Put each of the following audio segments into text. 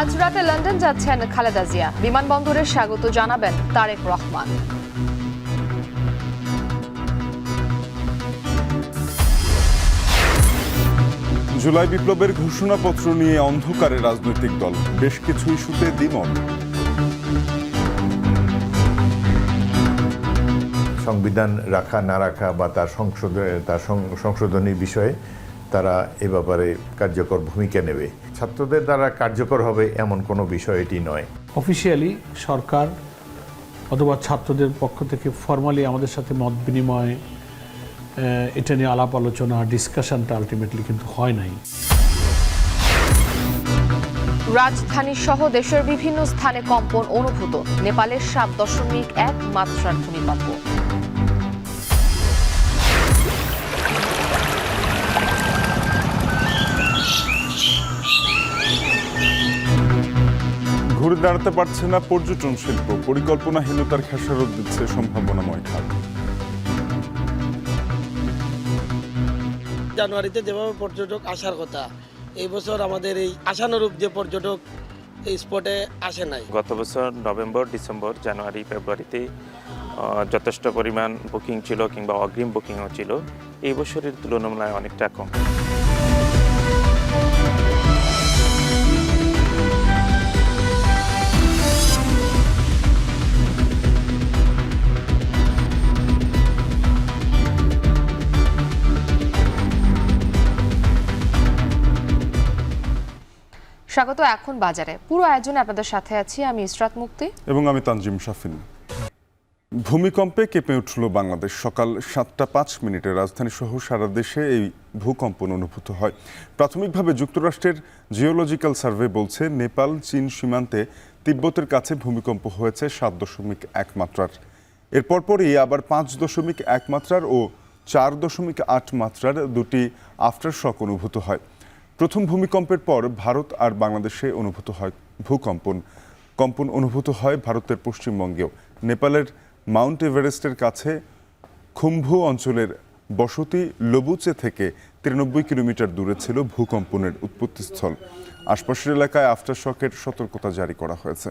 আজ রাতে লন্ডন যাচ্ছেন খালেদা জিয়া। বিমানবন্দরে স্বাগত জানাবেন তারেক রহমান। জুলাই বিপ্লবের ঘোষণাপত্র নিয়ে অন্ধকারে রাজনৈতিক দল, বেশ কিছু ইস্যুতে দ্বিমত। সংবিধান রাখা না রাখা বা তার সংশোধনী বিষয়ে তারা এ ব্যাপারে কার্যকর ভূমিকা নেবে। ছাত্রদের দ্বারা কার্যকর হবে এমন কোনো বিষয় এটি নয়। অফিসিয়ালি সরকার অথবা ছাত্রদের পক্ষ থেকে ফর্মালি আমাদের সাথে মত বিনিময়, এটা নিয়ে আলাপ আলোচনা, ডিসকাশনটা আলটিমেটলি কিন্তু হয় নাই। রাজধানী সহ দেশের বিভিন্ন স্থানে কম্পন অনুভূত। নেপালের 7.1 মাত্রার ভূমিকম্প। ঘুরে দাঁড়াতে পারছে না পর্যটন শিল্প, পরিকল্পনাহীনতার খেসারত দিচ্ছে সম্ভাবনাময় খাত। জানুয়ারিতে যেভাবে পর্যটক আসার কথা, এই বছর আমাদের এই আশানুরূপ যে পর্যটক এই স্পটে আসে নাই। গত বছর নভেম্বর, ডিসেম্বর, জানুয়ারি, ফেব্রুয়ারিতে যথেষ্ট পরিমাণ বুকিং ছিল কিংবা অগ্রিম বুকিংও ছিল। এই বছরের তুলনায় অনেকটা কম। স্বাগত এখন বাজারে। পুরো আয়োজনে আপনাদের সাথে আছি আমি ইসরাত মুক্তি এবং আমি তানজিম শাফিন। ভূমিকম্পে কেঁপে উঠল বাংলাদেশ। সকাল 7:05 রাজধানী সহ সারা দেশে এই ভূকম্পন অনুভূত হয়। প্রাথমিকভাবে যুক্তরাষ্ট্রের জিওলজিক্যাল সার্ভে বলছে, নেপাল চীন সীমান্তে তিব্বতের কাছে ভূমিকম্প হয়েছে 7.1 মাত্রার। এর পরপরই আবার 5.1 মাত্রার ও 4.8 মাত্রার দুটি আফটার শক অনুভূত হয়। প্রথম ভূমিকম্পের পর ভারত আর বাংলাদেশে অনুভূত হয় কম্পন অনুভূত হয় ভারতের পশ্চিমবঙ্গেও। নেপালের মাউন্ট এভারেস্টের কাছে খুম্ভু অঞ্চলের বসতি লবুচে থেকে 93 কিলোমিটার দূরে ছিল ভূকম্পনের উৎপত্তিস্থল। আশপাশের এলাকায় আফটার শকের সতর্কতা জারি করা হয়েছে।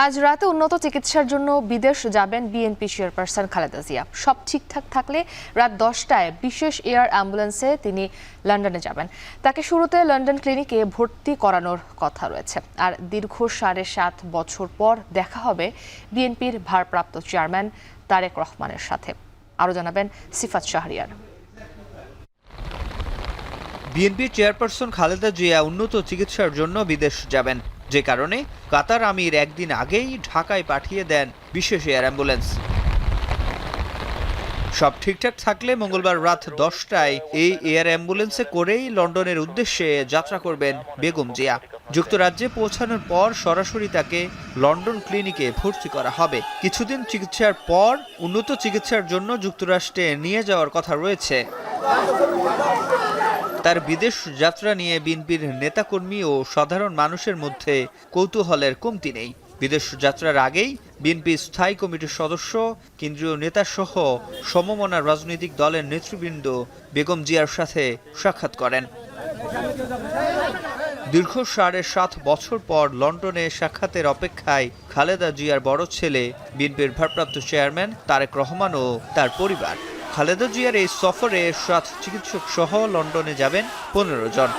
আজ রাতে উন্নত চিকিৎসার জন্য বিদেশ যাবেন বিএনপি চেয়ারপারসন খালেদা জিয়া। সব ঠিকঠাক থাকলে রাত 10টায় বিশেষ এয়ার অ্যাম্বুলেন্সে তিনি লন্ডনে যাবেন। তাকে শুরুতে লন্ডন ক্লিনিকে ভর্তি করানোর কথা রয়েছে। আর দীর্ঘ 7.5 বছর পর দেখা হবে বিএনপির ভারপ্রাপ্ত চেয়ারম্যান তারেক রহমানের সাথে। আরও জানাবেন সিফাত শাহরিয়ার। বিএনপি চেয়ারপারসন খালেদা জিয়া উন্নত চিকিৎসার জন্য বিদেশ যাবেন, যে কারণে কাতার আমির একদিন আগেই ঢাকায় পাঠিয়ে দেন বিশেষ এয়ার অ্যাম্বুলেন্স। সব ঠিকঠাক থাকলে মঙ্গলবার রাত 10টায় এই এয়ার অ্যাম্বুলেন্সে করেই লন্ডনের উদ্দেশ্যে যাত্রা করবেন বেগম জিয়া। যুক্তরাজ্যে পৌঁছানোর পর সরাসরি তাকে লন্ডন ক্লিনিকে ভর্তি করা হবে। কিছুদিন চিকিৎসার পর উন্নত চিকিৎসার জন্য যুক্তরাষ্ট্রে নিয়ে যাওয়ার কথা রয়েছে। তার বিদেশ যাত্রা নিয়ে বিএনপির নেতাকর্মী ও সাধারণ মানুষের মধ্যে কৌতূহলের কমতি নেই। বিদেশ যাত্রার আগেই বিএনপি স্থায়ী কমিটির সদস্য, কেন্দ্রীয় নেতাসহ সমমনা রাজনৈতিক দলের নেতৃবৃন্দ বেগম জিয়ার সাথে সাক্ষাৎ করেন। দীর্ঘ 7.5 বছর পর লন্ডনে সাক্ষাতের অপেক্ষায় খালেদা জিয়ার বড় ছেলে বিএনপির ভারপ্রাপ্ত চেয়ারম্যান তারেক রহমান ও তার পরিবার। খালেদা জিয়ার এই সফরে 7 চিকিৎসক সহ লন্ডনে যাবেন 15 জন।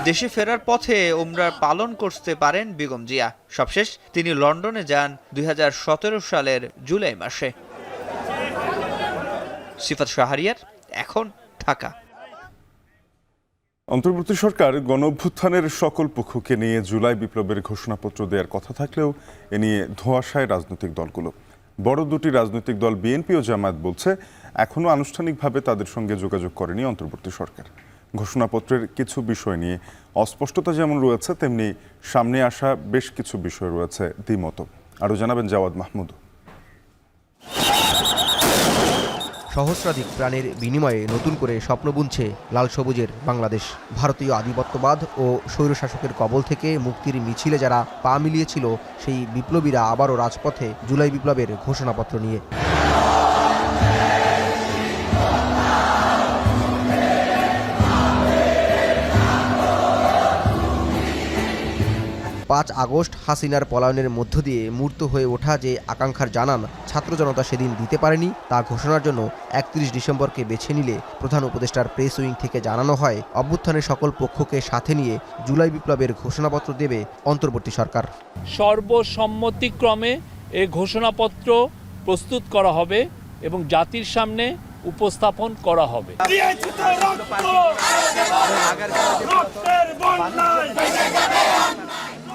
দেশে ফেরার পথে উমরা পালন করতে পারেন বেগম জিয়া। সবশেষ তিনি লন্ডনে যান 2017 সালের জুলাই মাসে। সিফাত শাহরিয়ার, এখন ঢাকা। অন্তর্বর্তী সরকার গণঅভ্যুত্থানের সকল পক্ষকে নিয়ে জুলাই বিপ্লবের ঘোষণাপত্র দেওয়ার কথা থাকলেও এ নিয়ে ধোঁয়াশায় রাজনৈতিক দলগুলো। বড় দুটি রাজনৈতিক দল বিএনপি ও জামায়াত বলছে, এখনও আনুষ্ঠানিকভাবে তাদের সঙ্গে যোগাযোগ করেনি অন্তর্বর্তী সরকার। ঘোষণাপত্রের কিছু বিষয় নিয়ে অস্পষ্টতা যেমন রয়েছে, তেমনি সামনে আসা বেশ কিছু বিষয় রয়েছে দ্বিমত। আরও জানাবেন জাওয়াদ মাহমুদ। সহস্রাধিক প্রাণের বিনিময়ে নতুন করে স্বপ্ন বুনছে লাল সবুজের বাংলাদেশ। ভারতীয় আধিপত্যবাদ ও স্বৈরশাসকের কবল থেকে মুক্তির মিছিলে যারা পা মিলিয়েছিল, সেই বিপ্লবীরা আবারও রাজপথে জুলাই বিপ্লবের ঘোষণাপত্র নিয়ে। 5 আগস্ট হাসিনার পলায়নের মধ্য দিয়ে মূর্ত হয়ে ওঠা যে আকাঙ্ক্ষার জানান ছাত্র জনতা সেদিন দিতে পারেনি, তা ঘোষণার জন্য 31 ডিসেম্বরকে বেছে নিলে প্রধান উপদেষ্টার প্রেস উইং থেকে জানানো হয় অভ্যুত্থানের সকল পক্ষকে সাথে নিয়ে জুলাই বিপ্লবের ঘোষণাপত্র দেবে অন্তর্বর্তী সরকার। সর্বসম্মতিক্রমে এই ঘোষণাপত্র প্রস্তুত করা হবে এবং জাতির সামনে উপস্থাপন করা হবে।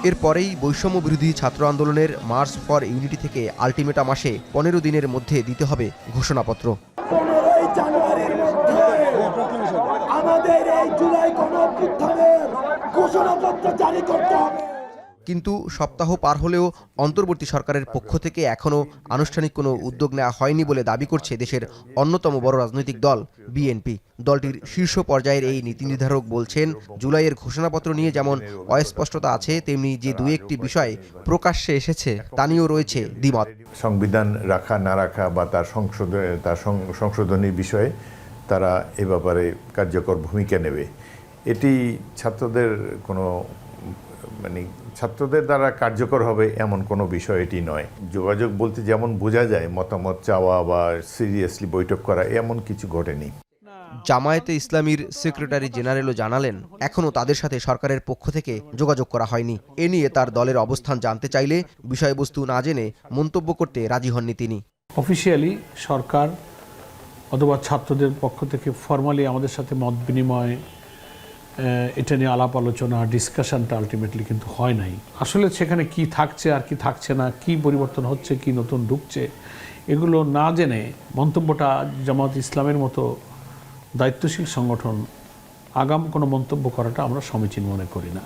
এরপরেই বৈষম্য বিরোধী ছাত্র আন্দোলনের মার্চ ফর ইউনিটি থেকে আলটিমেটাম আসে 15 দিনের মধ্যে দিতে হবে ঘোষণাপত্র। 15 জানুয়ারির মধ্যে আমাদের এই জুলাই গণঅভ্যুত্থানের ঘোষণাপত্র জারি করতে হবে। কিন্তু সপ্তাহ পার হলেও অন্তর্বর্তী সরকারের পক্ষ থেকে এখনও আনুষ্ঠানিক কোনো উদ্যোগ নেওয়া হয়নি বলে দাবি করছে দেশের অন্যতম বড় রাজনৈতিক দল বিএনপি। দলটির শীর্ষ পর্যায়ের এই নীতি নির্ধারক বলছেন, জুলাইয়ের ঘোষণাপত্র নিয়ে যেমন অস্পষ্টতা আছে, তেমনি যে দু একটি বিষয় প্রকাশ্যে এসেছে তা নিয়েও রয়েছে দ্বিমত। সংবিধান রাখা না রাখা বা তার সংশোধনী বিষয়ে তারা এ ব্যাপারে কার্যকর ভূমিকা নেবে। এটি ছাত্রদের কোনো ছাত্রদের দ্বারা কার্যকর হবে এমন কোনো বিষয় এটি নয়। যোগাযোগ বলতে যেমন বোঝা যায় মতামত চাওয়া বা সিরিয়াসলি বৈঠক করা, এমন কিছু ঘটেনি। জামায়াতে ইসলামীর সেক্রেটারি জেনারেলও জানালেন, এখনও তাদের সাথে সরকারের পক্ষ থেকে যোগাযোগ করা হয়নি। এ নিয়ে তার দলের অবস্থান জানতে চাইলে বিষয়বস্তু না জেনে মন্তব্য করতে রাজি হননি তিনি। অফিসিয়ালি সরকার অথবা ছাত্রদের পক্ষ থেকে ফর্মালি আমাদের সাথে মত বিনিময়, এটা নিয়ে আলাপ আলোচনা, ডিসকাশনটা আলটিমেটলি কিন্তু হয় নাই। আসলে সেখানে কি থাকছে আর কি থাকছে না, কি পরিবর্তন হচ্ছে, কি নতুন ঢুকছে, এগুলো না জেনে মন্তব্যটা জামায়াত ইসলামের মতো দায়িত্বশীল সংগঠন আগাম কোনো মন্তব্য করাটা আমরা সমীচীন মনে করি না।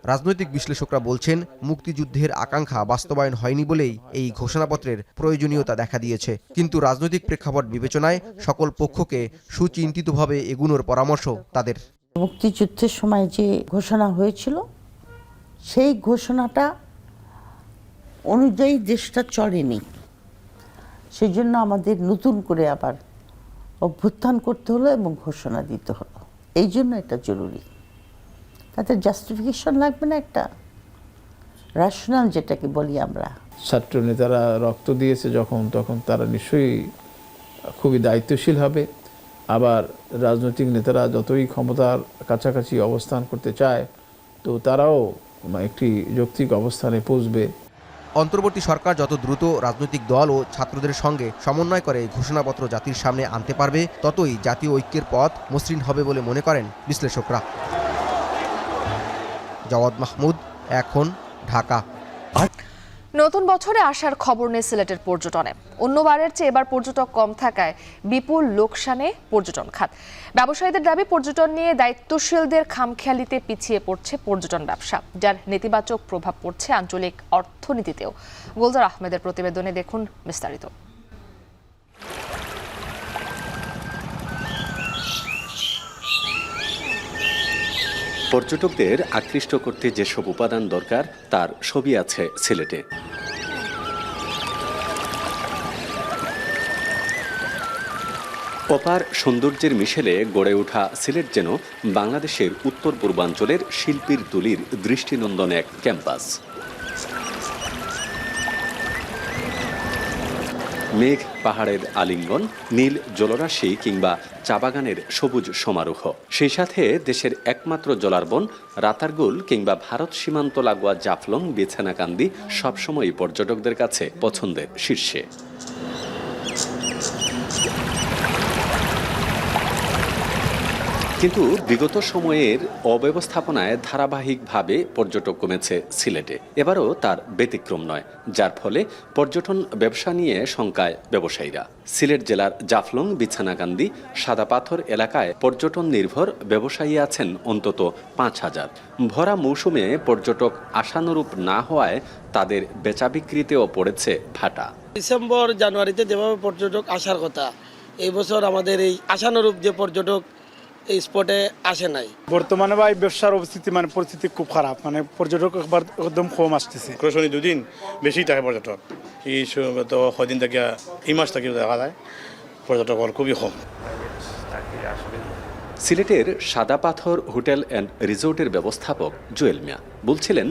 রাজনৈতিক বিশ্লেষকরা বলছেন, মুক্তিযুদ্ধের আকাঙ্ক্ষা বাস্তবায়ন হয়নি বলেই এই ঘোষণাপত্রের প্রয়োজনীয়তা দেখা দিয়েছে। কিন্তু রাজনৈতিক প্রেক্ষাপট বিবেচনায় সকল পক্ষকে সুচিন্তিতভাবে এগুনোর পরামর্শ তাদের। মুক্তিযুদ্ধের সময় যে ঘোষণা হয়েছিল, সেই ঘোষণাটা অনুযায়ী দেশটা চলেনি। সেই জন্য আমাদের নতুন করে আবার অভ্যুত্থান করতে হলো এবং ঘোষণা দিতে হলো। এই জন্য এটা জরুরি। তাদের জাস্টিফিকেশন লাগবে না, একটা রেশনাল যেটাকে বলি আমরা। ছাত্র নেতারা রক্ত দিয়েছে যখন, তখন তারা নিশ্চয়ই খুবই দায়িত্বশীল হবে। আবার রাজনৈতিক নেতারা যতই ক্ষমতার কাছাকাছি অবস্থান করতে চায়, তো তারাও একটি যৌক্তিক অবস্থানে পৌঁছবে। অন্তর্বর্তী সরকার যত দ্রুত রাজনৈতিক দল ও ছাত্রদের সঙ্গে সমন্বয় করে ঘোষণাপত্র জাতির সামনে আনতে পারবে, ততই জাতীয় ঐক্যের পথ মসৃণ হবে বলে মনে করেন বিশ্লেষকরা। জাওয়াদ মাহমুদ, এখন, ঢাকা। নতুন বছরে আসার খবর নেই সিলেটের পর্যটনে। অন্যবারের চেয়ে এবার পর্যটক কম থাকায় বিপুল লোকসানে পর্যটন খাত। ব্যবসায়ীদের দাবি, পর্যটন নিয়ে দায়িত্বশীলদের খামখেয়ালিতে পিছিয়ে পড়ছে পর্যটন ব্যবসা, যার নেতিবাচক প্রভাব পড়ছে আঞ্চলিক অর্থনীতিতেও। গোলজার আহমেদের প্রতিবেদনে দেখুন বিস্তারিত। পর্যটকদের আকৃষ্ট করতে যেসব উপাদান দরকার তার সবই আছে সিলেটে। অপার সৌন্দর্যের মিশেলে গড়ে ওঠা সিলেট যেন বাংলাদেশের উত্তর পূর্বাঞ্চলের শিল্পীর তুলির দৃষ্টিনন্দন এক ক্যাম্পাস। মেঘ পাহাড়ের আলিঙ্গন, নীল জলরাশি কিংবা চা বাগানের সবুজ সমারোহ, সেই সাথে দেশের একমাত্র জলারবন রাতারগুল কিংবা ভারত সীমান্ত লাগোয়া জাফলং, বিছানাকান্দি সবসময় পর্যটকদের কাছে পছন্দের শীর্ষে। কিন্তু বিগত সময়ের অব্যবস্থাপনায় ধারাবাহিকভাবে পর্যটক কমেছে সিলেটে। এবারও তার ব্যতিক্রম নয়, যার ফলে পর্যটন ব্যবসা নিয়ে শঙ্কায় ব্যবসায়ীরা। সিলেট জেলার জাফলং, বিছানাকান্দি, সাদাপাথর এলাকায় পর্যটন নির্ভর ব্যবসায়ী আছেন অন্তত ৫,০০০। ভরা মৌসুমে পর্যটক আশানুরূপ না হওয়ায় তাদের বেচাবিক্রিতেও পড়েছে ভাটা। ডিসেম্বর জানুয়ারিতে যেভাবে পর্যটক আসার কথা, এই বছর আমাদের এই আশানুরূপ যে পর্যটক এই স্পটে আসে নাই। বর্তমানে ভাই ব্যবসার অবস্থিতি পরিস্থিতি খুব খারাপ, পর্যটক একদম কম আসতেছে। শনি দুদিন বেশি থাকে পর্যটক, এই তো কদিন থেকে এই মাস থেকে দেখা যায় পর্যটক খুবই কম। সিলেটের সাদাপাথর হোটেল অ্যান্ড রিসোর্টের ব্যবস্থাপক জুয়েল মিয়া বলছিলেন,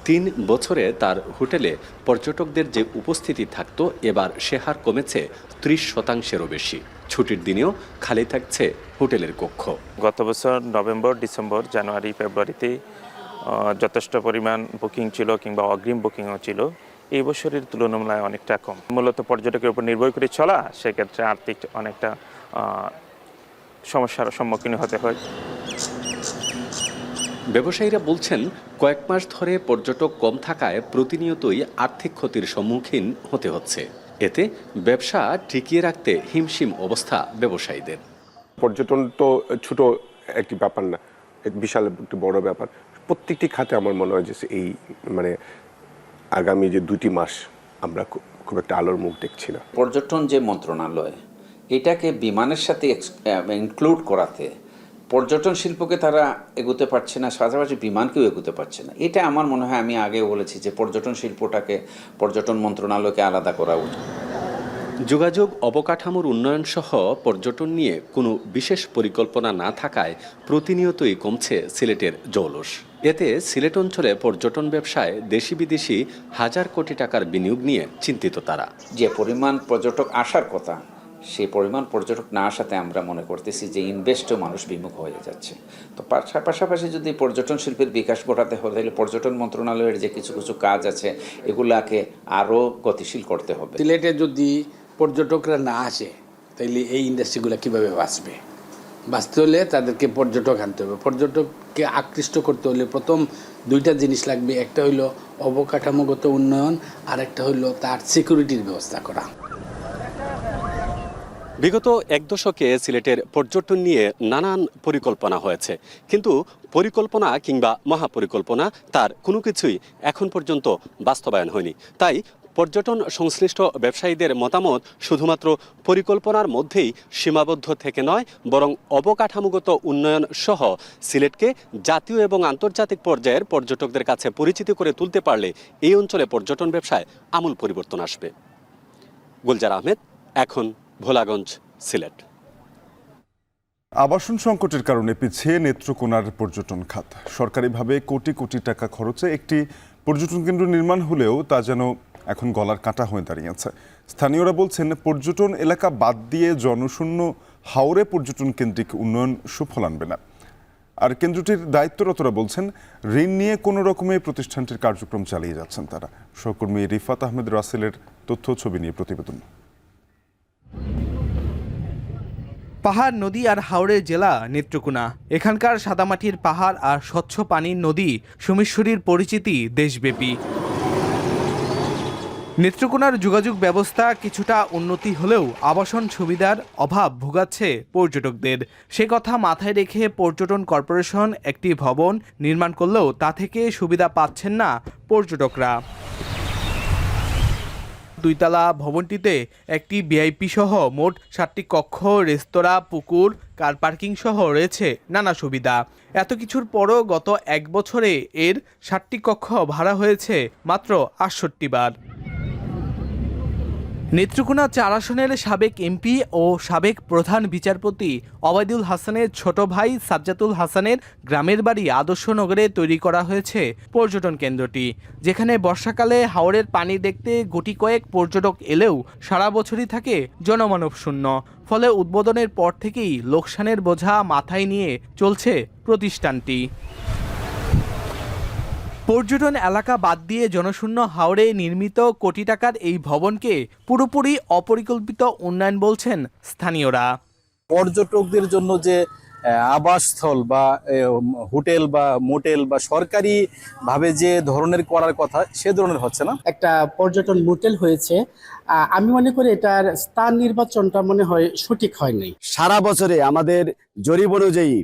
৩ বছরে তার হোটেলে পর্যটকদের যে উপস্থিতি থাকতো এবার সে হার কমেছে ৩০%-এরও বেশি। ছুটির দিনেও খালি থাকছে হোটেলের কক্ষ। গত বছর নভেম্বর, ডিসেম্বর, জানুয়ারি, ফেব্রুয়ারিতে যথেষ্ট পরিমাণ বুকিং ছিল কিংবা অগ্রিম বুকিংও ছিল। এই বছরের তুলনায় অনেকটা কম। মূলত পর্যটকের উপর নির্ভর করে চলা, সেক্ষেত্রে আর্থিক অনেকটা সমস্যার সম্মুখীন হতে হয়। ব্যবসায়ীরা বলছেন, কয়েক মাস ধরে পর্যটক কম থাকায় প্রতিনিয়তই আর্থিক ক্ষতির সম্মুখীন হতে হচ্ছে। এতে ব্যবসা টিকিয়ে রাখতে হিমশিম অবস্থা ব্যবসায়ীদের। পর্যটন তো ছোট একটি ব্যাপার না, বিশাল একটি বড় ব্যাপার। প্রত্যেকটি খাতে আমার মনে হয় যে এই আগামী যে 2টি মাস আমরা খুব একটা আলোর মুখ দেখছি না। পর্যটন যে মন্ত্রণালয়, এটাকে বিমানের সাথে ইনক্লুড করাতে পর্যটন শিল্পকে তারা এগোতে পারছে না, পাশাপাশি বিমানকেও এগোতে পারছে না। এটা আমার মনে হয়, আমি আগেও বলেছি যে পর্যটন শিল্পটাকে, পর্যটন মন্ত্রণালয়কে আলাদা করা উচিত। যোগাযোগ অবকাঠামোর উন্নয়ন সহ পর্যটন নিয়ে কোনো বিশেষ পরিকল্পনা না থাকায় প্রতিনিয়তই কমছে সিলেটের জৌলুস। এতে সিলেট অঞ্চলে পর্যটন ব্যবসায় দেশি বিদেশি হাজার কোটি টাকার বিনিয়োগ নিয়ে চিন্তিত তারা। যে পরিমাণ পর্যটক আসার কথা, সেই পরিমাণ পর্যটক না আসাতে আমরা মনে করতেছি যে ইনভেস্টও মানুষ বিমুখ হয়ে যাচ্ছে। তো পাশাপাশি যদি পর্যটন শিল্পের বিকাশ ঘটাতে হয়, তাহলে পর্যটন মন্ত্রণালয়ের যে কিছু কিছু কাজ আছে এগুলাকে আরও গতিশীল করতে হবে। সিলেটে যদি পর্যটকরা না আসে, তাইলে এই ইন্ডাস্ট্রিগুলো কীভাবে বাঁচতে হলে তাদেরকে পর্যটক আনতে হবে। পর্যটককে আকৃষ্ট করতে হলে প্রথম 2টা জিনিস লাগবে। একটা হইল অবকাঠামোগত উন্নয়ন, আর একটা হইল তার সিকিউরিটির ব্যবস্থা করা। বিগত 1 দশকে সিলেটের পর্যটন নিয়ে নানান পরিকল্পনা হয়েছে, কিন্তু পরিকল্পনা কিংবা মহাপরিকল্পনা তার কোনো কিছুই এখন পর্যন্ত বাস্তবায়ন হয়নি। তাই পর্যটন সংশ্লিষ্ট ব্যবসায়ীদের মতামত শুধুমাত্র পরিকল্পনার মধ্যেই সীমাবদ্ধ থেকে নয়, বরং অবকাঠামোগত উন্নয়ন সহ সিলেটকে জাতীয় এবং আন্তর্জাতিক পর্যায়ের পর্যটকদের কাছে পরিচিত করে তুলতে পারলে এই অঞ্চলে পর্যটন ব্যবসায় আমূল পরিবর্তন আসবে। গুলজার আহমেদ, এখন ভোলাগঞ্জ, সিলেট। আবাসন সংকটের কারণে পিছিয়ে নেত্রকোনার পর্যটন খাত। সরকারিভাবে কোটি কোটি টাকা খরচে একটি পর্যটন কেন্দ্র নির্মাণ হলেও তা যেন এখন গলার কাঁটা হয়ে দাঁড়িয়েছে। স্থানীয়রা বলছেন, পর্যটন এলাকা বাদ দিয়ে জনশূন্য হাওরে পর্যটন কেন্দ্রিক উন্নয়ন সুফল আনবে না। আর কেন্দ্রটির দায়িত্বরতরা বলছেন, ঋণ নিয়ে কোনো রকমে প্রতিষ্ঠানটির কার্যক্রম চালিয়ে যাচ্ছেন তারা। সহকর্মী রিফাত আহমেদ রাসেলের তথ্য ছবি নিয়ে প্রতিবেদন। পাহাড়, নদী আর হাওড়ের জেলা নেত্রকোনা। এখানকার সাদামাটির পাহাড় আর স্বচ্ছ পানির নদী সুমেশ্বরীর পরিচিতি দেশব্যাপী। নেত্রকোনার যোগাযোগ ব্যবস্থা কিছুটা উন্নতি হলেও আবাসন সুবিধার অভাব ভোগাচ্ছে পর্যটকদের। সে কথা মাথায় রেখে পর্যটন কর্পোরেশন একটি ভবন নির্মাণ করলেও তা থেকে সুবিধা পাচ্ছেন না পর্যটকরা। 2 তলা ভবনটিতে একটি ভিআইপি সহ মোট 7টি কক্ষ, রেস্তোরাঁ, পুকুর, কার পার্কিং সহ রয়েছে নানা সুবিধা। এত কিছুর পরও গত 1 বছরে এর 7টি কক্ষ ভাড়া হয়েছে মাত্র 68 বার। নেত্রকোনা 4 আসনের সাবেক এমপি ও সাবেক প্রধান বিচারপতি ওবায়দুল হাসানের ছোট ভাই সাজ্জাতুল হাসানের গ্রামের বাড়ি আদর্শনগরে তৈরি করা হয়েছে পর্যটন কেন্দ্রটি, যেখানে বর্ষাকালে হাওরের পানি দেখতে গুটি কয়েক পর্যটক এলেও সারা বছরই থাকে জনমানব শূন্য। ফলে উদ্বোধনের পর থেকেই লোকসানের বোঝা মাথায় নিয়ে চলছে প্রতিষ্ঠানটি। পর্যটন এলাকা বাদ দিয়ে জনশূন্য হাওরে নির্মিত কোটি টাকার এই ভবনকে পুরোপুরি অপরিকল্পিত উন্নয়ন বলছেন স্থানীয়রা। পর্যটকদের জন্য যে আবাসস্থল বা হোটেল বা মোটেল বা সরকারি ভাবে যে ধরনের করার কথা সে ধরনের হচ্ছে না। একটা পর্যটন মোটেল হয়েছে, আমি মনে করি এটার স্থান নির্বাচনটা মনে হয় সঠিক হয়নি। সারা বছরে আমাদের জরিপ অনুযায়ী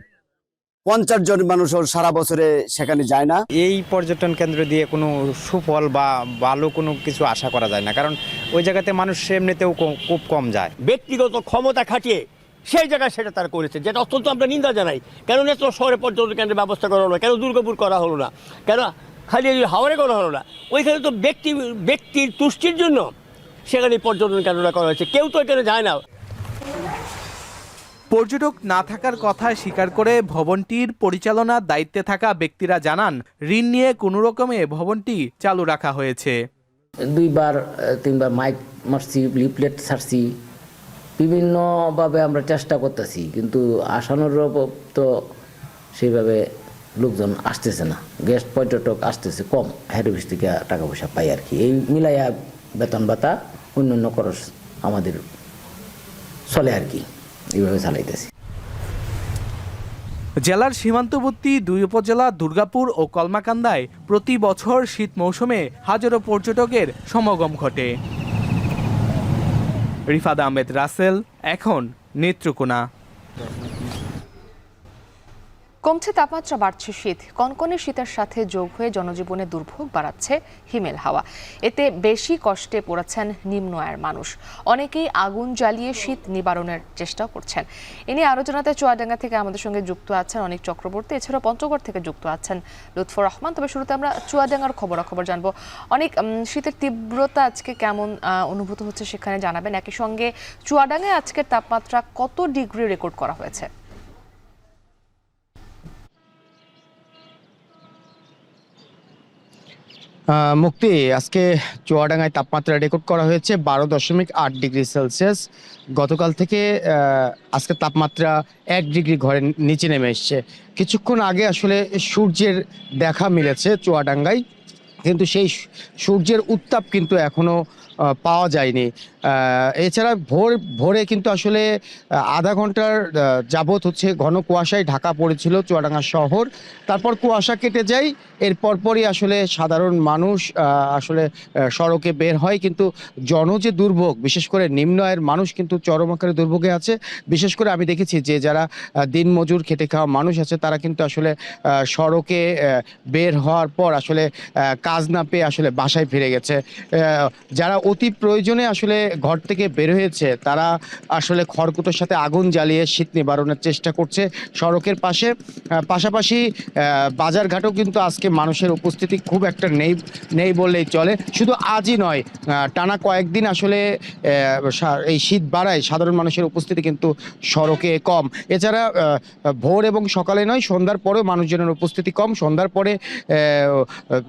50 জন মানুষও সারা বছরে সেখানে যায় না। এই পর্যটন কেন্দ্র দিয়ে কোনো সুফল বা ভালো কোনো কিছু আশা করা যায় না, কারণ ওই জায়গাতে মানুষ এমনিতেও খুব কম যায়। ব্যক্তিগত ক্ষমতা খাটিয়ে সেই জায়গায় সেটা তারা করেছে, যেটা অত্যন্ত আমরা নিন্দা জানাই। কেন এত শহরে পর্যটন কেন্দ্রের ব্যবস্থা করা হলো, কেন দুর্গাপুর করা হলো না, কেন খালি হাওড়ে করা হলো না? ওইখানে তো ব্যক্তির তুষ্টির জন্য সেখানে পর্যটন কেন্দ্রটা করা হয়েছে, কেউ তো এখানে যায় না। পর্যটক না থাকার কথা স্বীকার করে ভবনটির পরিচালনার দায়িত্বে থাকা ব্যক্তিরা জানান, ঋণ নিয়ে কোনো রকমে ভবনটি চালু রাখা হয়েছে। 2-3বার মাইক মারছি, লিফলেট ছাড়ছি, বিভিন্নভাবে আমরা চেষ্টা করতেছি, কিন্তু আসানোর তো সেইভাবে লোকজন আসতেছে না, গেস্ট পর্যটক আসতেছে কম, হেড অফিস থেকে টাকা পয়সা পাই আর কি। এই মিলাইয়া বেতন ভাতা অন্যান্য খরচ আমাদের চলে আর কি, এইভাবে চালাইতেছি। জেলার সীমান্তবর্তী 2 উপজেলা দুর্গাপুর ও কলমাকান্দায় প্রতি বছর শীত মৌসুমে হাজারো পর্যটকের সমাগম ঘটে। রিফাত আহমেদ রাসেল, এখন নেত্রকোনা। কমছে তাপমাত্রা, বাড়ছে শীত। কনকনে শীতের সাথে যোগ হয়ে জনজীবনে দুর্ভোগ বাড়াচ্ছে হিমেল হাওয়া। এতে বেশি কষ্টে পড়েছেন নিম্ন আয়ের মানুষ। অনেকেই আগুন জ্বালিয়ে শীত নিবারণের চেষ্টা করছেন। এ নিয়ে আলোচনাতে চুয়াডাঙ্গা থেকে আমাদের সঙ্গে যুক্ত আছেন অনেক চক্রবর্তী, এছাড়াও পঞ্চগড় থেকে যুক্ত আছেন লুৎফর রহমান। তবে শুরুতে আমরা চুয়াডাঙ্গার খবরাখবর জানবো। অনেক শীতের তীব্রতা আজকে কেমন অনুভূত হচ্ছে সেখানে জানাবেন। একই সঙ্গে চুয়াডাঙ্গায় আজকের তাপমাত্রা কত ডিগ্রি রেকর্ড করা হয়েছে? মুক্তি, আজকে চুয়াডাঙ্গায় তাপমাত্রা রেকর্ড করা হয়েছে 12.8 ডিগ্রি সেলসিয়াস। গতকাল থেকে আজকে তাপমাত্রা 1 ডিগ্রি ঘরের নিচে নেমে এসছে। কিছুক্ষণ আগে আসলে সূর্যের দেখা মিলেছে চুয়াডাঙ্গায়, কিন্তু সেই সূর্যের উত্তাপ কিন্তু এখনো পাওয়া যায়নি। এছাড়া ভোরে কিন্তু আসলে আধা ঘন্টার যাবৎ হচ্ছে ঘন কুয়াশায় ঢাকা পড়েছিল চুয়াডাঙ্গা শহর। তারপর কুয়াশা কেটে যায়, এর পরপরই আসলে সাধারণ মানুষ আসলে সড়কে বের হয়। কিন্তু যে দুর্ভোগ, বিশেষ করে নিম্ন আয়ের মানুষ কিন্তু চরম আকারে দুর্ভোগে আছে। বিশেষ করে আমি দেখেছি যে যারা দিনমজুর খেটে খাওয়া মানুষ আছে তারা কিন্তু আসলে সড়কে বের হওয়ার পর আসলে কাজ না পেয়ে আসলে বাসায় ফিরে গেছে। যারা অতি প্রয়োজনে আসলে ঘর থেকে বের হয়েছে তারা আসলে খড়কুটোর সাথে আগুন জ্বালিয়ে শীত নিবারণের চেষ্টা করছে সড়কের পাশে। পাশাপাশি বাজারঘাটেও কিন্তু আজকে মানুষের উপস্থিতি খুব একটা নেই বললেই চলে। শুধু আজই নয়, টানা কয়েকদিন আসলে এই শীত বাড়ায় সাধারণ মানুষের উপস্থিতি কিন্তু সড়কে কম। এছাড়া ভোর এবং সকালে নয়, সন্ধ্যার পরেও মানুষজনের উপস্থিতি কম। সন্ধ্যার পরে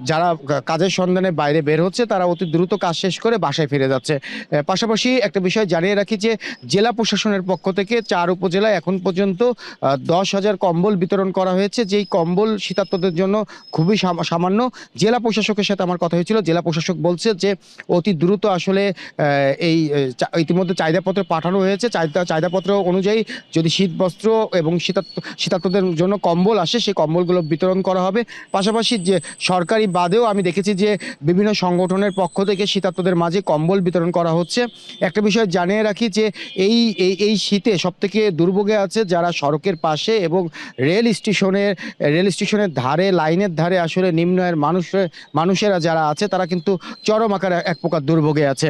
যারা কাজের সন্ধানে বাইরে বের হচ্ছে তারা অতি দ্রুত কাজ শেষ করে বাসায় ফিরে যাচ্ছে। পাশাপাশি একটা বিষয় জানিয়ে রাখি যে জেলা প্রশাসনের পক্ষ থেকে 4 উপজেলায় এখন পর্যন্ত 10,000 কম্বল বিতরণ করা হয়েছে, যেই কম্বল শীতার্তদের জন্য খুবই সামান্য। জেলা প্রশাসকের সাথে আমার কথা হয়েছিল, জেলা প্রশাসক বলছে যে অতি দ্রুত আসলে এই ইতিমধ্যে চাহিদাপত্র পাঠানো হয়েছে। চাহিদাপত্র অনুযায়ী যদি শীত বস্ত্র এবং শীতার্তদের জন্য কম্বল আসে, সেই কম্বলগুলো বিতরণ করা হবে। পাশাপাশি যে সরকারি বাদেও আমি দেখেছি যে বিভিন্ন সংগঠনের পক্ষ থেকে শীতার্তদের মাঝে কম্বল বিতরণ করা হচ্ছে। একটা বিষয় জানিয়ে রাখি যে এই শীতে সবথেকে দুর্ভোগে আছে যারা সড়কের পাশে এবং রেল স্টেশনের ধারে, লাইনের ধারে আসলে নিম্ন আয়ের মানুষেরা যারা আছে তারা কিন্তু চরম আকারে এক প্রকার দুর্ভোগে আছে।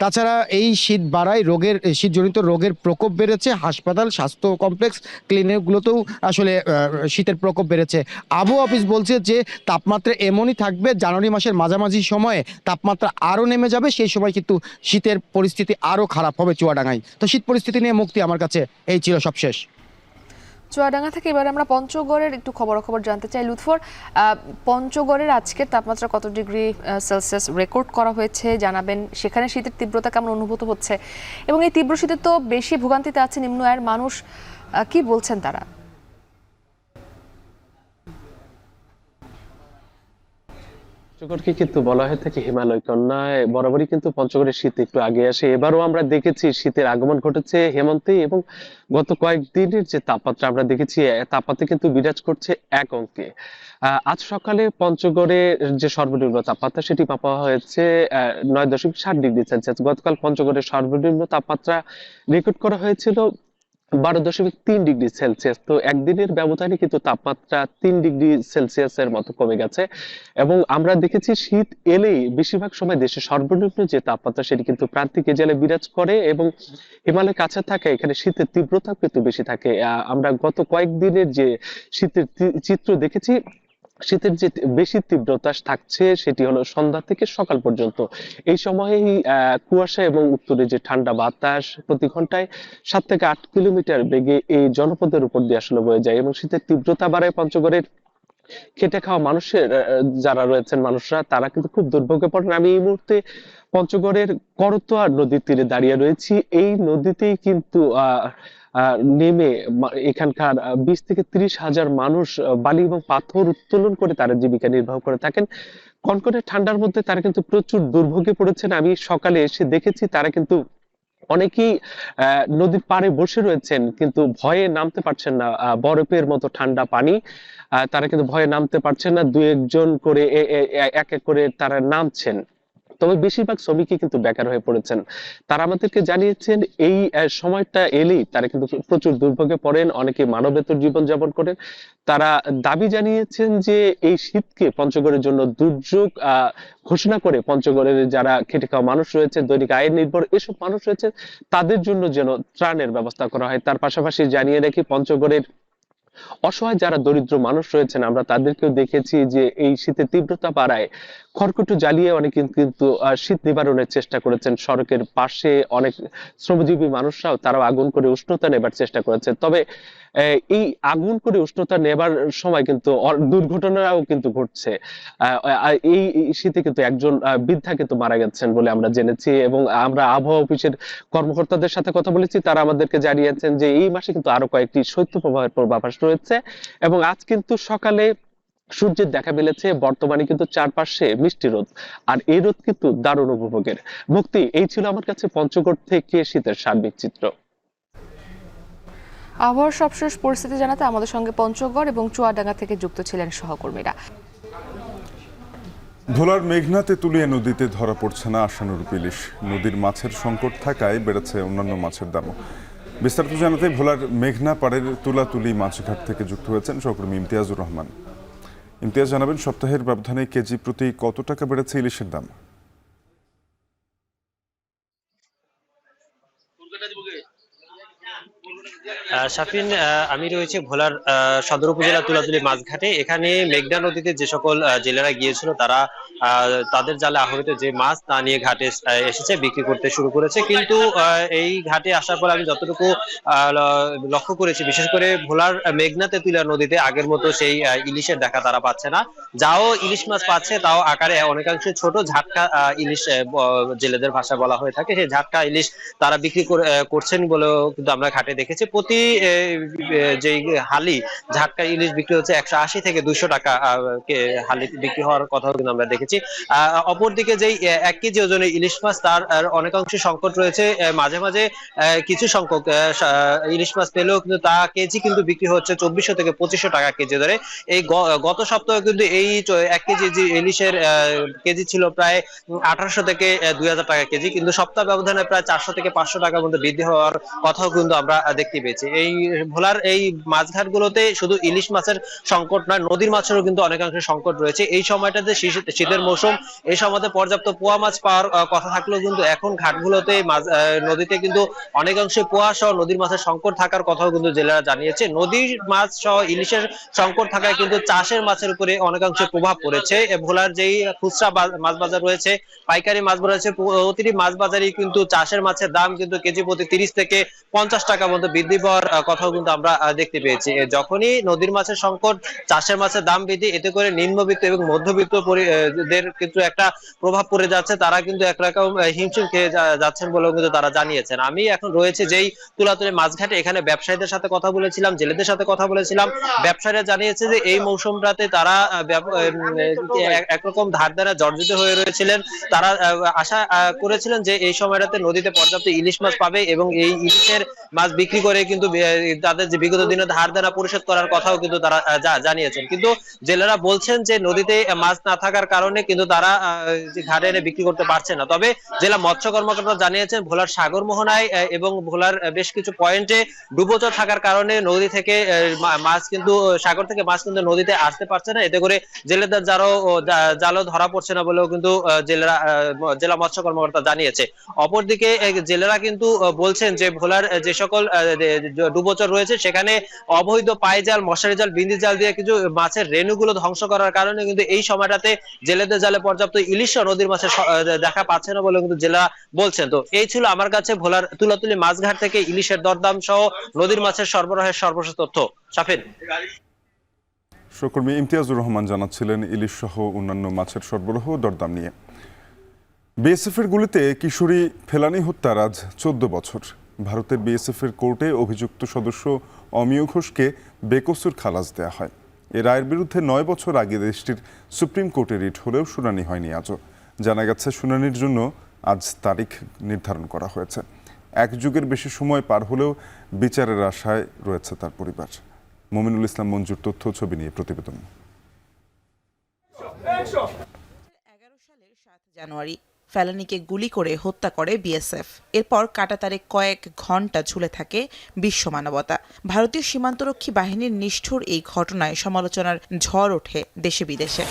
তাছাড়া এই শীত বাড়ায় শীতজনিত রোগের প্রকোপ বেড়েছে। হাসপাতাল, স্বাস্থ্য কমপ্লেক্স, ক্লিনিকগুলোতেও আসলে শীতের প্রকোপ বেড়েছে। আবহাওয়া অফিস বলছে যে তাপমাত্রা এমনই থাকবে, জানুয়ারি মাসের মাঝামাঝি সময়ে তাপমাত্রা আরও নেমে যাবে। সেই সময় কিন্তু শীতের পরিস্থিতি আরও খারাপ হবে চুয়াডাঙ্গায়। তো শীত পরিস্থিতি নিয়ে মুক্তি, আমার কাছে এই ছিল সবশেষ। চুয়াডাঙ্গা থেকে এবার আমরা পঞ্চগড়ের একটু খবরাখবর জানতে চাই। লুৎফর, পঞ্চগড়ের আজকের তাপমাত্রা কত ডিগ্রি সেলসিয়াস রেকর্ড করা হয়েছে জানাবেন। সেখানে শীতের তীব্রতা কেমন অনুভূত হচ্ছে, এবং এই তীব্র শীতে তো বেশি ভোগান্তিতে আছে নিম্ন আয়ের মানুষ, কি বলছেন তারা? পঞ্চগড়কে কিন্তু বলা হয়ে থাকে হিমালয় কন্যায়, বরাবরই কিন্তু পঞ্চগড়ের শীত একটু আগে আসে। এবারও আমরা দেখেছি শীতের আগমন ঘটেছে হেমন্তে, এবং গত কয়েকদিনের যে তাপমাত্রা আমরা দেখেছি, তাপমাত্রা কিন্তু বিরাজ করছে এক অঙ্কে। আজ সকালে পঞ্চগড়ে যে সর্বনিম্ন তাপমাত্রা সেটি মাপা হয়েছে 9.7 ডিগ্রি সেলসিয়াস। গতকাল পঞ্চগড়ের সর্বনিম্ন তাপমাত্রা রেকর্ড করা হয়েছিল 12.3 ডিগ্রি সেলসিয়াস। তো একদিনের ব্যবধানে কিন্তু তাপমাত্রা 3 ডিগ্রি সেলসিয়াসের মতো কমে গেছে, এবং আমরা দেখেছি শীত এলেই বেশিরভাগ সময় দেশের সর্বনিম্ন যে তাপমাত্রা সেটি কিন্তু প্রান্তিক জেলায় বিরাজ করে, এবং হিমালয়ের কাছে থাকে এখানে শীতের তীব্রতা কিন্তু বেশি থাকে। আমরা গত কয়েকদিনের যে শীতের চিত্র দেখেছি, শীতের যে বেশি তীব্রতা থাকছে সেটি হলো সন্ধ্যা থেকে সকাল পর্যন্ত। এই সময়েই কুয়াশা এবং উত্তরে যে ঠান্ডা বাতাস প্রতি ঘন্টায় 7 থেকে 8 কিলোমিটার বেগে এই জনপদের উপর দিয়ে আসলে বয়ে যায়, এবং শীতের তীব্রতা বাড়ায় পঞ্চগড়ের খেটে খাওয়া মানুষের যারা রয়েছেন মানুষরা, তারা কিন্তু খুব দুর্ভোগে পড়েন। আমি এই মুহূর্তে পঞ্চগড়ের করতোয়া নদীর তীরে দাঁড়িয়ে রয়েছি। এই নদীতেই কিন্তু নেমে এখানকার 20 থেকে 30 হাজার মানুষ বালি এবং পাথর উত্তোলন করে তারা জীবিকা নির্বাহ করে থাকেন। কনকনে ঠান্ডার মধ্যে তারা কিন্তু প্রচুর দুর্ভোগে পড়েছেন। আমি সকালে এসে দেখেছি তারা কিন্তু অনেকেই নদীর পাড়ে বসে রয়েছেন, কিন্তু ভয়ে নামতে পারছেন না। বরফের মতো ঠান্ডা পানি, তারা কিন্তু ভয়ে নামতে পারছেন না। 2-1 করে এক এক করে তারা নামছেন। তবে বেশিরভাগ শ্রমিকই কিন্তু বেকার হয়ে পড়েছেন। তারা আমাদেরকে জানিয়েছেন এই সময়টা এলেই তারা কিন্তু প্রচুর দুর্ভোগে পড়েন, অনেকে মানবেতর জীবনযাপন করেন। তারা দাবি জানিয়েছেন যে এই শীতকে পঞ্চগড়ের জন্য দুর্যোগ ঘোষণা করে পঞ্চগড়ের যারা খেটে খাওয়া মানুষ রয়েছে, দৈনিক আয়ের নির্ভর এসব মানুষ রয়েছে, তাদের জন্য যেন ত্রাণের ব্যবস্থা করা হয়। তার পাশাপাশি জানিয়ে রাখি, পঞ্চগড়ের অসহায় যারা দরিদ্র মানুষ রয়েছেন আমরা তাদেরকেও দেখেছি যে এই শীতের তীব্রতা বাড়ায় খড়কুটো জ্বালিয়ে অনেকে কিন্তু শীত নিবারণের চেষ্টা করেছেন। সড়কের পাশে অনেক শ্রমজীবী মানুষরাও তারাও আগুন করে উষ্ণতা নেবার চেষ্টা করেছেন। তবে এই আগুন করে উষ্ণতা নেবার সময় কিন্তু দুর্ঘটনাও কিন্তু ঘটছে। এই শীতে কিন্তু একজন বৃদ্ধা কিন্তু মারা গেছেন বলে আমরা জেনেছি, এবং আমরা আবহাওয়া অফিসের কর্মকর্তাদের সাথে কথা বলেছি, তারা আমাদেরকে জানিয়েছেন যে এই মাসে কিন্তু আরো কয়েকটি শৈত্যপ্রবাহের পূর্বাভাস রয়েছে, এবং আজ কিন্তু সকালে সূর্যের দেখা মিলেছে। বর্তমানে কিন্তু চারপাশে মিষ্টি রোদ, আর এই রোদ কিন্তু দারুণ উপভোগের। মুক্তি, এই ছিল আমার কাছে পঞ্চগড় থেকে শীতের সার্বিক চিত্র। আবহাওয়ার সবশেষ পরিস্থিতি জানাতে আমাদের সঙ্গে পঞ্চগড় এবং চুয়াডাঙ্গা থেকে যুক্ত ছিলেন সহকর্মীরা। ভোলার মেঘনা তেঁতুলিয়া নদীতে ধরা পড়ছে না আশানুরূপ ইলিশ। নদীর মাছের সংকট থাকায় বেড়েছে অন্যান্য মাছের দামও। বিস্তারিত জানাতে ভোলার মেঘনা পাড়ের তুলাতুলি মাছঘাট থেকে যুক্ত হয়েছেন সহকর্মী ইমতিয়াজুর রহমান। ইমতিয়াজ, জানাবেন সপ্তাহের ব্যবধানে কেজি প্রতি কত টাকা বেড়েছে ইলিশের দাম? শাফিন, আমি রয়েছে ভোলার সদর উপজেলা তুলাতুলি মাছঘাটে। এখানে মেঘনা নদীতে যে সকল জেলেরা গিয়েছিল তারা তাদের জালে আহরিত যে মাছ তা নিয়ে ঘাটে এসেছে, বিক্রি করতে শুরু করেছে। কিন্তু এই ঘাটে আসার পর আমি যতটুকু লক্ষ্য করেছি, বিশেষ করে ভোলার মেঘনা তেঁতুলিয়া নদীতে আগের মতো সেই ইলিশের দেখা তারা পাচ্ছে না। যাও ইলিশ মাছ পাচ্ছে তাও আকারে অনেকাংশে ছোট ঝাটকা ইলিশ, জেলেদের ভাষায় বলা হয়ে থাকে। সেই ঝাটকা ইলিশ তারা বিক্রি করছেন বলেও কিন্তু আমরা ঘাটে দেখেছি। প্রতি যে হালি ঝাটকা ইলিশ বিক্রি হচ্ছে 180 থেকে 200 টাকা হালি বিক্রি হওয়ার কথাও কিন্তু আমরা দেখেছি। অপরদিকে যেই 1 কেজি ওজনের ইলিশ মাছ তার অনেকাংশ সংকট রয়েছে। মাঝে মাঝে কিছু সংখ্যক ইলিশ মাছ পেলেও কিন্তু তা কেজি কিন্তু বিক্রি হচ্ছে 2400 থেকে 2500 টাকা কেজি ধরে। এই গত সপ্তাহে কিন্তু এই 1 কেজি ইলিশের কেজি ছিল প্রায় 1800 থেকে 2000 টাকা কেজি, কিন্তু সপ্তাহ ব্যবধানে প্রায় 400 থেকে 500 টাকার মধ্যে বৃদ্ধি হওয়ার কথাও কিন্তু আমরা দেখতে পেয়েছি। এই ভোলার এই মাছঘাট গুলোতে শুধু ইলিশ মাছের সংকট নয়, নদীর মাছেরও কিন্তু অনেকাংশে সংকট রয়েছে। এই সময়টাতে শীতের মৌসুম, এই সময়তে পর্যাপ্ত পোয়া মাছ পাওয়ার কথা থাকলেও কিন্তু এখন ঘাটগুলোতে নদীতে কিন্তু অনেকাংশে পোয়া সহ নদীর মাছের সংকট থাকার কথাও কিন্তু জেলেরা জানিয়েছে। নদীর মাছ সহ ইলিশের সংকট থাকায় কিন্তু চাষের মাছের উপরে অনেকাংশে প্রভাব পড়েছে। ভোলার যেই খুচরা মাছ বাজার রয়েছে, পাইকারি মাছ বাজার রয়েছে, প্রতিটি মাছ বাজারেই কিন্তু চাষের মাছের দাম কিন্তু কেজি প্রতি 30 থেকে 50 টাকার মধ্যে বৃদ্ধি পাওয়ার হওয়ার কথাও কিন্তু আমরা দেখতে পেয়েছি। যখনই নদীর মাছের সংকট, চাষের মাছের দাম বৃদ্ধি, এতে করে নিম্নবিত্ত এবং মধ্যবিত্ত দের কিন্তু একটা প্রভাব পড়ে যাচ্ছে। তারা কিন্তু একরকম হিমশিম খেয়ে যাচ্ছেন বলেও কিন্তু তারা জানিয়েছেন। আমি এখন রয়েছে যেই তুলাতুলি মাছঘাটে, এখানে ব্যবসায়ীদের সাথে কথা বলেছিলাম, জেলেদের সাথে কথা বলেছিলাম। ব্যবসায়ীরা জানিয়েছে যে এই মৌসুমটাতে তারা একরকম ধার দেনা জর্জরিত হয়ে রয়েছিলেন। তারা আশা করেছিলেন যে এই সময়টাতে নদীতে পর্যাপ্ত ইলিশ মাছ পাবে এবং এই ইলিশের মাছ বিক্রি করে কিন্তু তাদের যে বিগত দিনে ধার দেনা পরিশোধ করার কথাও কিন্তু তারা জানিয়েছেন। কিন্তু জেলেরা বলছেন যে নদীতে মাছ না থাকার কারণে কিন্তু তারা ঘাটে এনে বিক্রি করতে পারছে না। তবে জেলা মৎস্য কর্মকর্তা জানিয়েছেন ভোলার সাগর মোহনায় এবং ভোলার বেশ কিছু পয়েন্টে ডুবোচর থাকার কারণে নদী থেকে মাছ কিন্তু সাগর থেকে মাছ কিন্তু নদীতে আসতে পারছে না। এতে করে জেলেদের জালও ধরা পড়ছে না বলেও কিন্তু জেলা মৎস্য কর্মকর্তা জানিয়েছে। অপরদিকে জেলেরা কিন্তু বলছেন যে ভোলার যে সকল ডুবোচর রয়েছে সেখানে অবৈধ পায়জাল, মশারি জাল, বিন্দি জাল দিয়ে কিছু মাছের রেণুগুলো ধ্বংস করার কারণে কিন্তু এই সময়টাতে জেলেদের জালে পর্যাপ্ত ইলিশ নদীর মাছের দেখা পাচ্ছে না বলে কিন্তু জেলা বলছেন। তো এই ছিল আমার কাছে ভোলার তুলাতুলি মাছঘাট থেকে ইলিশের দরদাম সহ নদীর মাছের সরবরাহের সর্বশেষ তথ্য। শাফিন। সহকর্মী ইমতিয়াজুর রহমান জানাচ্ছিলেন ইলিশ সহ অন্যান্য মাছের সরবরাহ দরদাম নিয়ে। বিএসএফের গুলিতে কিশোরী ফেলানী হত্যার আজ 14 বছর। ভারতের বিএসএফের কোর্টে অভিযুক্ত সদস্য অমিয় ঘোষকে বেকসুর খালাস দেওয়া হয়। এ রায়ের বিরুদ্ধে 9 বছর আগে দেশটির সুপ্রিম কোর্টে রিট হলেও শুনানি হয়নি আজও। জানা গেছে শুনানির জন্য আজ তারিখ নির্ধারণ করা হয়েছে। এক যুগের বেশি সময় পার হলেও বিচারের আশায় রয়েছে তার পরিবার। মমিনুল ইসলাম মঞ্জুর তথ্য ছবি নিয়ে প্রতিবেদন। 7 জানুয়ারি ফেলানীকে গুলি করে হত্যা করে বিএসএফ। এরপর কাটাতারে কয়েক ঘন্টা ঝুলে থাকে বিশ্ব মানবতা। ভারতীয় সীমান্তরক্ষী বাহিনীর নিষ্ঠুর এই ঘটনায় সমালোচনার ঝড় ওঠে দেশে বিদেশে।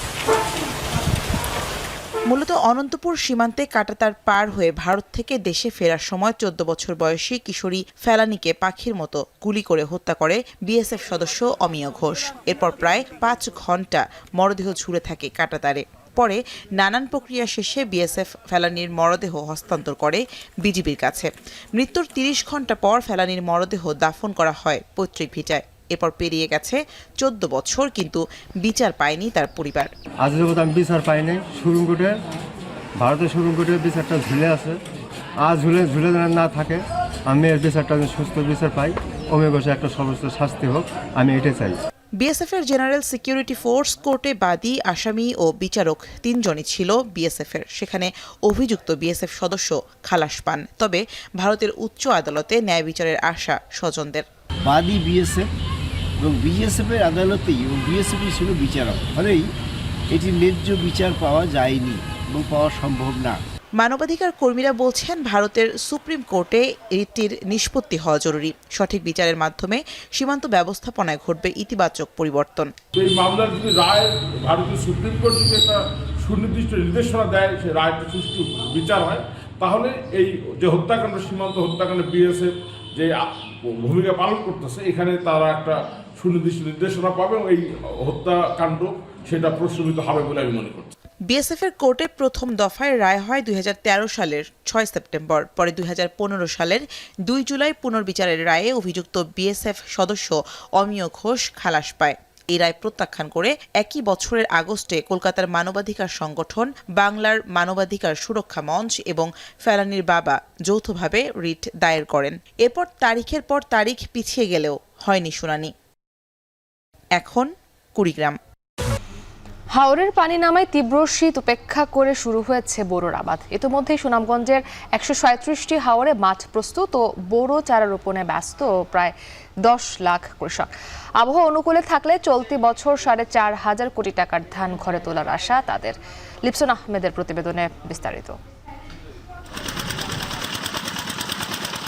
মূলত অনন্তপুর সীমান্তে কাটাতার পার হয়ে ভারত থেকে দেশে ফেরার সময় 14 বছর বয়সী কিশোরী ফেলানীকে পাখির মতো গুলি করে হত্যা করে বিএসএফ সদস্য অমিয় ঘোষ। এরপর প্রায় 5 ঘন্টা মরদেহ ঝুলে থাকে কাটাতারে। পরে নানান প্রক্রিয়া শেষে বিএসএফ ফেলানীর মরদেহ হস্তান্তর করে বিজিবির কাছে। মৃত্যুর 30 ঘন্টা পর ফেলানীর মরদেহ দাফন করা হয় পৈতৃক ভিটায়। এরপর পেরিয়ে গেছে 14 বছর, কিন্তু বিচার পায়নি তার পরিবার। আজ পর্যন্ত আমি বিচার পাইনি। সুপ্রিম কোর্টে, ভারতের সুপ্রিম কোর্টে বিচারটা ঝুলে আছে। আজ ঝুলে না থাকে, আমি এর বিচারটা সুস্থ বিচার পাই। অমিয় ঘোষের একটা সর্বোচ্চ শাস্তি হোক, আমি এটাই চাই। বিএসএফের জেনারেল সিকিউরিটি ফোর্স কোর্টে বাদী, আসামি ও বিচারক 3 জনই ছিল বিএসএফের। সেখানে অভিযুক্ত বিএসএফ সদস্য খালাস পান। তবে ভারতের উচ্চ আদালতে ন্যায় বিচারের আশা স্বজনদের। বাদী বিএসএফ এবং বিএসএফের আদালতেই এবং বিএসএফ ছিল বিচারক, ফলেই এটি ন্যায্য বিচার পাওয়া যায়নি এবং পাওয়া সম্ভব না। মানবাধিকার কর্মীরা বলছেন ভারতের সুপ্রিম কোর্টে রিটটির নিষ্পত্তি হওয়া জরুরি। সঠিক বিচারের মাধ্যমে সীমান্ত ব্যবস্থাপনায় ঘটবে ইতিবাচক পরিবর্তন। এই মামলার যদি রায় ভারতীয় সুপ্রিম কোর্ট যদি একটা সুনির্দিষ্ট নির্দেশনা দেয়, সে রায়টি সুষ্ঠু বিচার হয়, তাহলে এই যে হত্যাকাণ্ড, সীমান্ত হত্যাকাণ্ডে বিএসএফ যে ভূমিকা পালন করতেছে, এখানে তারা একটা সুনির্দিষ্ট নির্দেশনা পাবে এবং এই হত্যাকাণ্ড সেটা প্রশ্নবিদ্ধ হবে বলে আমি মনে করছি। বিএসএফের কোর্টে প্রথম দফায় রায় হয় 2013 সালের 6 সেপ্টেম্বর। পরে 2015 সালের 2 জুলাই পুনর্বিচারের রায়ে অভিযুক্ত বিএসএফ সদস্য অমিয় ঘোষ খালাস পায়। এই রায় প্রত্যাখ্যান করে একই বছরের আগস্টে কলকাতার মানবাধিকার সংগঠন, বাংলার মানবাধিকার সুরক্ষা মঞ্চ এবং ফেলানীর বাবা যৌথভাবে রিট দায়ের করেন। এরপর তারিখের পর তারিখ পিছিয়ে গেলেও হয়নি শুনানি। এখন কুড়িগ্রাম। হাওরের পানি নামায় তীব্র শীত উপেক্ষা করে শুরু হয়েছে বোরোর আবাদ। ইতিমধ্যে সুনামগঞ্জের 137টি হাওরে মাঠ প্রস্তুত ও বোরো চারা রোপণে ব্যস্ত প্রায় 10 লাখ কৃষক। আবহাওয়া অনুকূলে থাকলে চলতি বছর 4.5 কোটি টাকার ধান ঘরে তোলার আশা তাদের। লিপসন আহমেদের প্রতিবেদনে বিস্তারিত।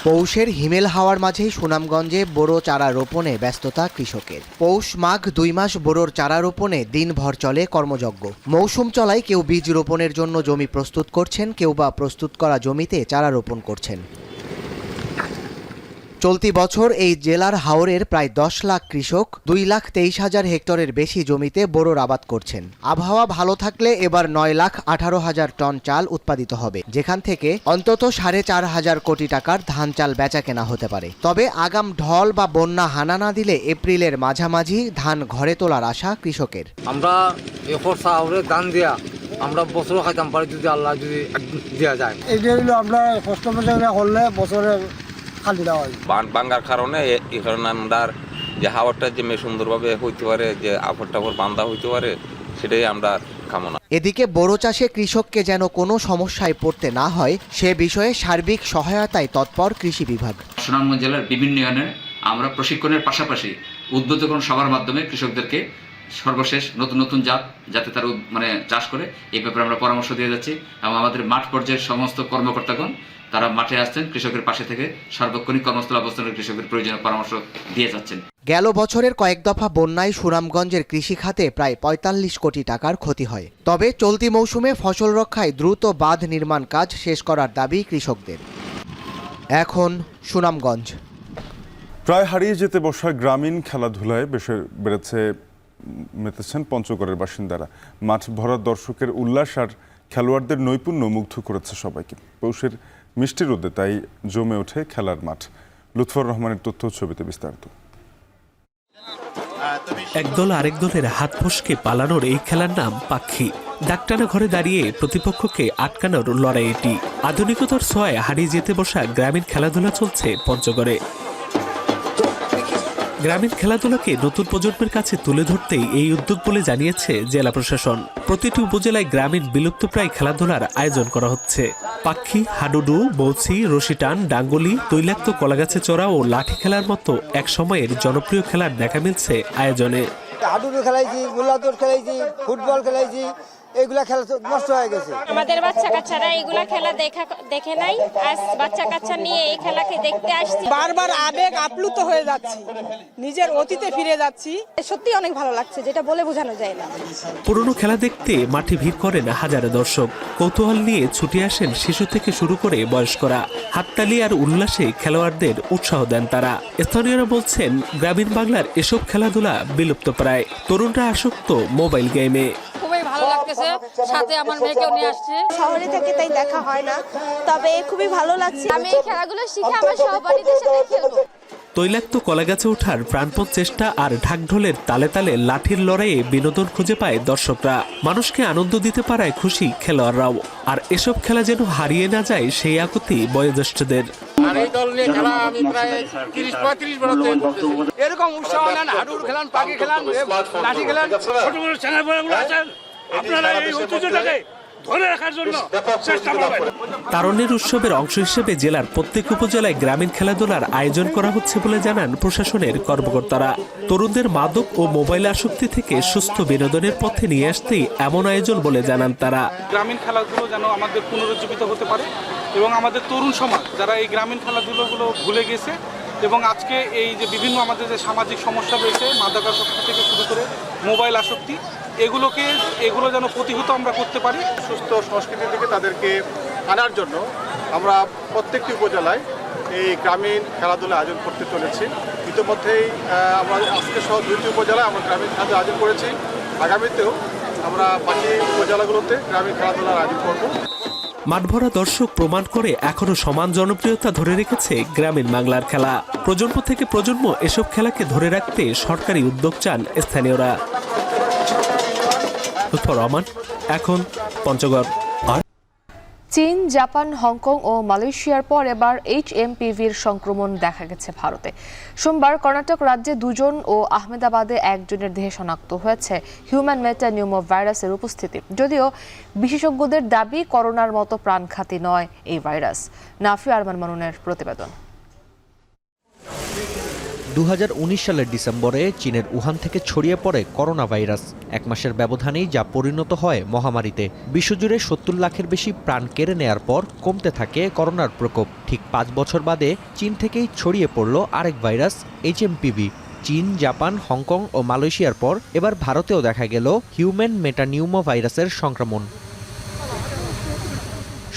পৌষের হিমেল হাওয়ার মাঝেই সুনামগঞ্জে বোরো চারা রোপণে ব্যস্ততা কৃষকের। পৌষ মাঘ 2 মাস বোরোর চারা রোপণে দিনভর চলে কর্মযজ্ঞ। মৌসুম চলায় কেউ বীজ রোপণের জন্য জমি প্রস্তুত করছেন, কেউ বা প্রস্তুত করা জমিতে চারা রোপণ করছেন। চলতি বছর এই জেলার হাওরের প্রায় 10 লাখ কৃষক 2,23,000 হেক্টরের বেশি জমিতে বোরোর আবাদ করছেন। আবহাওয়া ভালো থাকলে এবার 9,18,000 টন চাল উৎপাদিত হবে, যেখান থেকে অন্তত 4,500 কোটি টাকার ধান চাল বেচা কেনা হতে পারে। তবে আগাম ঢল বা বন্যা হানা না দিলে এপ্রিলের মাঝামাঝি ধান ঘরে তোলার আশা কৃষকের। আমরা ধান দিয়া আমরা বছরও খাইতাম পারি যদি আল্লাহ যদি দেওয়া যায়। এটা হলো আমরা কষ্ট করলে বছরে খালি দেওয়া হয়। বান ভাঙার কারণে এই কারণে আমরা যে হাওয়াটা যে সুন্দরভাবে হইতে পারে, যে আপড় টাপড় বান্ধা হইতে পারে, সেটাই আমরা কামনা। এদিকে বোরো চাষে কৃষককে যেন কোনো সমস্যায় পড়তে না হয় সে বিষয়ে সার্বিক সহায়তায় তৎপর কৃষি বিভাগ। সুনামগঞ্জ জেলার বিভিন্ন ইউনিয়নে আমরা প্রশিক্ষণের পাশাপাশি উদ্বুদ্ধকরণ সভার মাধ্যমে কৃষকদেরকে সর্বশেষ নতুন নতুন জাত যাতে তারা চাষ করে এই ব্যাপারে আমরা পরামর্শ দিয়ে যাচ্ছি এবং আমাদের মাঠ পর্যায়ের সমস্ত কর্মকর্তাগণ তারা মাঠে আসছেন কৃষকের পাশে থেকে সার্বক্ষণিক কর্মস্থল অবস্থানের কৃষকের প্রয়োজনীয় পরামর্শ দিয়ে যাচ্ছেন। গেল বছরের কয়েক দফা বন্যায় সুনামগঞ্জের কৃষি খাতে প্রায় 45 কোটি টাকার ক্ষতি হয়। তবে চলতি মৌসুমে ফসল রক্ষায় দ্রুত বাঁধ নির্মাণ কাজ শেষ করার দাবি কৃষকদের। এখন সুনামগঞ্জ। প্রায় হারিয়ে যেতে বসা গ্রামীণ খেলাধুলায় মেতেছেন পঞ্চগড়ের বাসিন্দারা। মাঠ ভরা দর্শকের উল্লাস আর খেলোয়াড়দের নৈপুণ্য মুগ্ধ করেছে সবাইকে। পৌষের মিষ্টি রোদে তাই জমে ওঠে খেলার মাঠ। লুৎফর রহমানের তথ্য ছবিতে বিস্তারিত। একদল আরেক দলের হাত ফসকে পালানোর এই খেলার নাম পাখি। ডাকটানা ঘরে দাঁড়িয়ে প্রতিপক্ষকে আটকানোর লড়াই এটি। আধুনিকতার ছোঁয়ায় হারিয়ে যেতে বসা গ্রামীণ খেলাধুলা চলছে পঞ্চগড়ে। গ্রামীণ খেলাধুলাকে নতুন প্রজন্মের কাছে তুলে ধরতেই এই উদ্যোগ বলে জানিয়েছে জেলা প্রশাসন। প্রতিটি উপজেলায় গ্রামীণ বিলুপ্তপ্রায় খেলাধুলার আয়োজন করা হচ্ছে। পাখি, হাডুডু, বৌছি, রশিটান, ডাঙ্গুলি, তৈলাক্ত কলাগাছে চড়া ও লাঠি খেলার মতো এক সময়ের জনপ্রিয় খেলার দেখা মিলছে আয়োজনে। হাডুডু খেলাইছি, গোল্লাদৌড় খেলাইছি, ফুটবল খেলাইছি, এগুলা খেলা নষ্ট হয়ে গেছে। আমাদের বাচ্চা কাচ্চারা এগুলা খেলা দেখে নাই, আজ বাচ্চা কাচ্চা নিয়ে এই খেলাকে দেখতে আসছি। বারবার আবেগ আপ্লুত হয়ে যাচ্ছি, নিজের অতীতে ফিরে যাচ্ছি। সত্যি অনেক ভালো লাগছে, যেটা বলে বোঝানো যায় না। পুরনো খেলা দেখতে মাঠে ভিড় করেন হাজারো দর্শক। কৌতূহল নিয়ে ছুটে আসেন শিশু থেকে শুরু করে বয়স্করা। হাততালি আর উল্লাসে খেলোয়াড়দের উৎসাহ দেন তারা। স্থানীয়রা বলছেন গ্রামীণ বাংলার এসব খেলাধুলা বিলুপ্তপ্রায়। তরুণরা আসক্ত মোবাইল গেমে। খুবই ভালো লাগতেছে, সাথে আমার মেয়েকেও নিয়ে আসছে। শহরে থেকে তাই দেখা হয় না, তবে খুবই ভালো লাগছে। আমি এই খেলাগুলো শিখে আমার সহপাঠীদের সাথে খেলবো। তৈলাক্ত কলাগাছে ওঠার প্রাণপণ চেষ্টা আর ঢাকঢোলের তালে তালে লাঠির লড়াইয়ে বিনোদন খুঁজে পায় দর্শকরা। মানুষকে আনন্দ দিতে পারায় খুশি খেলোয়াড়রাও। আর এসব খেলা যেন হারিয়ে না যায় সেই আকুতি বয়োজ্যেষ্ঠদের। এরকম উৎসাহ নেন, হাডুডু খেলান, পাখি খেলান, লাঠি খেলান, ছোট বড় চ্যানেল বড়গুলো আছেন, আপনারা এই ঐতিহ্যটাকে ধরে রাখার জন্য চেষ্টা করবেন। তারুণ্যের উৎসবের অংশ হিসেবে জেলার প্রত্যেক উপজেলায় গ্রামীণ খেলাধুলার আয়োজন করা হচ্ছে বলে জানান প্রশাসনের কর্মকর্তারা। তরুণদের মাদক ও মোবাইল আসক্তি থেকে সুস্থ বিনোদনের পথে নিয়ে আসতেই এমন আয়োজন বলে জানান তারা। গ্রামীণ খেলাধুলো যেন আমাদের পুনরুজ্জীবিত হতে পারে এবং আমাদের তরুণ সমাজ যারা এই গ্রামীণ খেলাধুলোগুলো ভুলে গেছে এবং আজকে এই যে বিভিন্ন আমাদের যে সামাজিক সমস্যা রয়েছে, মাদকাসক্তি থেকে শুরু করে মোবাইল আসক্তি, এগুলো যেন প্রতিহত আমরা করতে পারি। সুস্থ সংস্কৃতির দিকে তাদেরকে আনার জন্য আমরা প্রত্যেকটি উপজেলায় এই গ্রামীণ খেলাধুলা আয়োজন করতে চলেছি। ইতিমধ্যেই আমরা আজকে সহ 2টি উপজেলায় আমরা গ্রামীণ খেলাধুলা আয়োজন করেছি। আগামীতেও আমরা বাকি উপজেলাগুলোতে গ্রামীণ খেলাধুলার আয়োজন করব। মাঠভরা দর্শক প্রমাণ করে এখনো সমান জনপ্রিয়তা ধরে রেখেছে গ্রামীণ বাংলার খেলা। প্রজন্ম থেকে প্রজন্ম এসব খেলাকে ধরে রাখতে সরকারি উদ্যোগ চান স্থানীয়রা। রহমান, এখন পঞ্চগড়। চীন, জাপান, হংকং ও মালয়েশিয়ার পর এবার HMPVর সংক্রমণ দেখা গেছে ভারতে। সোমবার কর্ণাটক রাজ্যে 2 জন ও আহমেদাবাদে 1 জনের দেহে শনাক্ত হয়েছে হিউম্যান মেটানিউমো ভাইরাসের উপস্থিতি। যদিও বিশেষজ্ঞদের দাবি করোনার মতো প্রাণঘাতী নয় এই ভাইরাস। নাফি আরমান মামুনের প্রতিবেদন। 2019 সালের ডিসেম্বরে চীনের উহান থেকে ছড়িয়ে পড়ে করোনা ভাইরাস। 1 মাসের ব্যবধানেই যা পরিণত হয় মহামারীতে। বিশ্বজুড়ে 70 লাখের বেশি প্রাণ কেড়ে নেয়ার পর কমতে থাকে করোনার প্রকোপ। ঠিক 5 বছর বাদে চীন থেকেই ছড়িয়ে পড়ল আরেক ভাইরাস HMPV। চীন, জাপান, হংকং ও মালয়েশিয়ার পর এবার ভারতেও দেখা গেল হিউম্যান মেটানিউমো ভাইরাসের সংক্রমণ।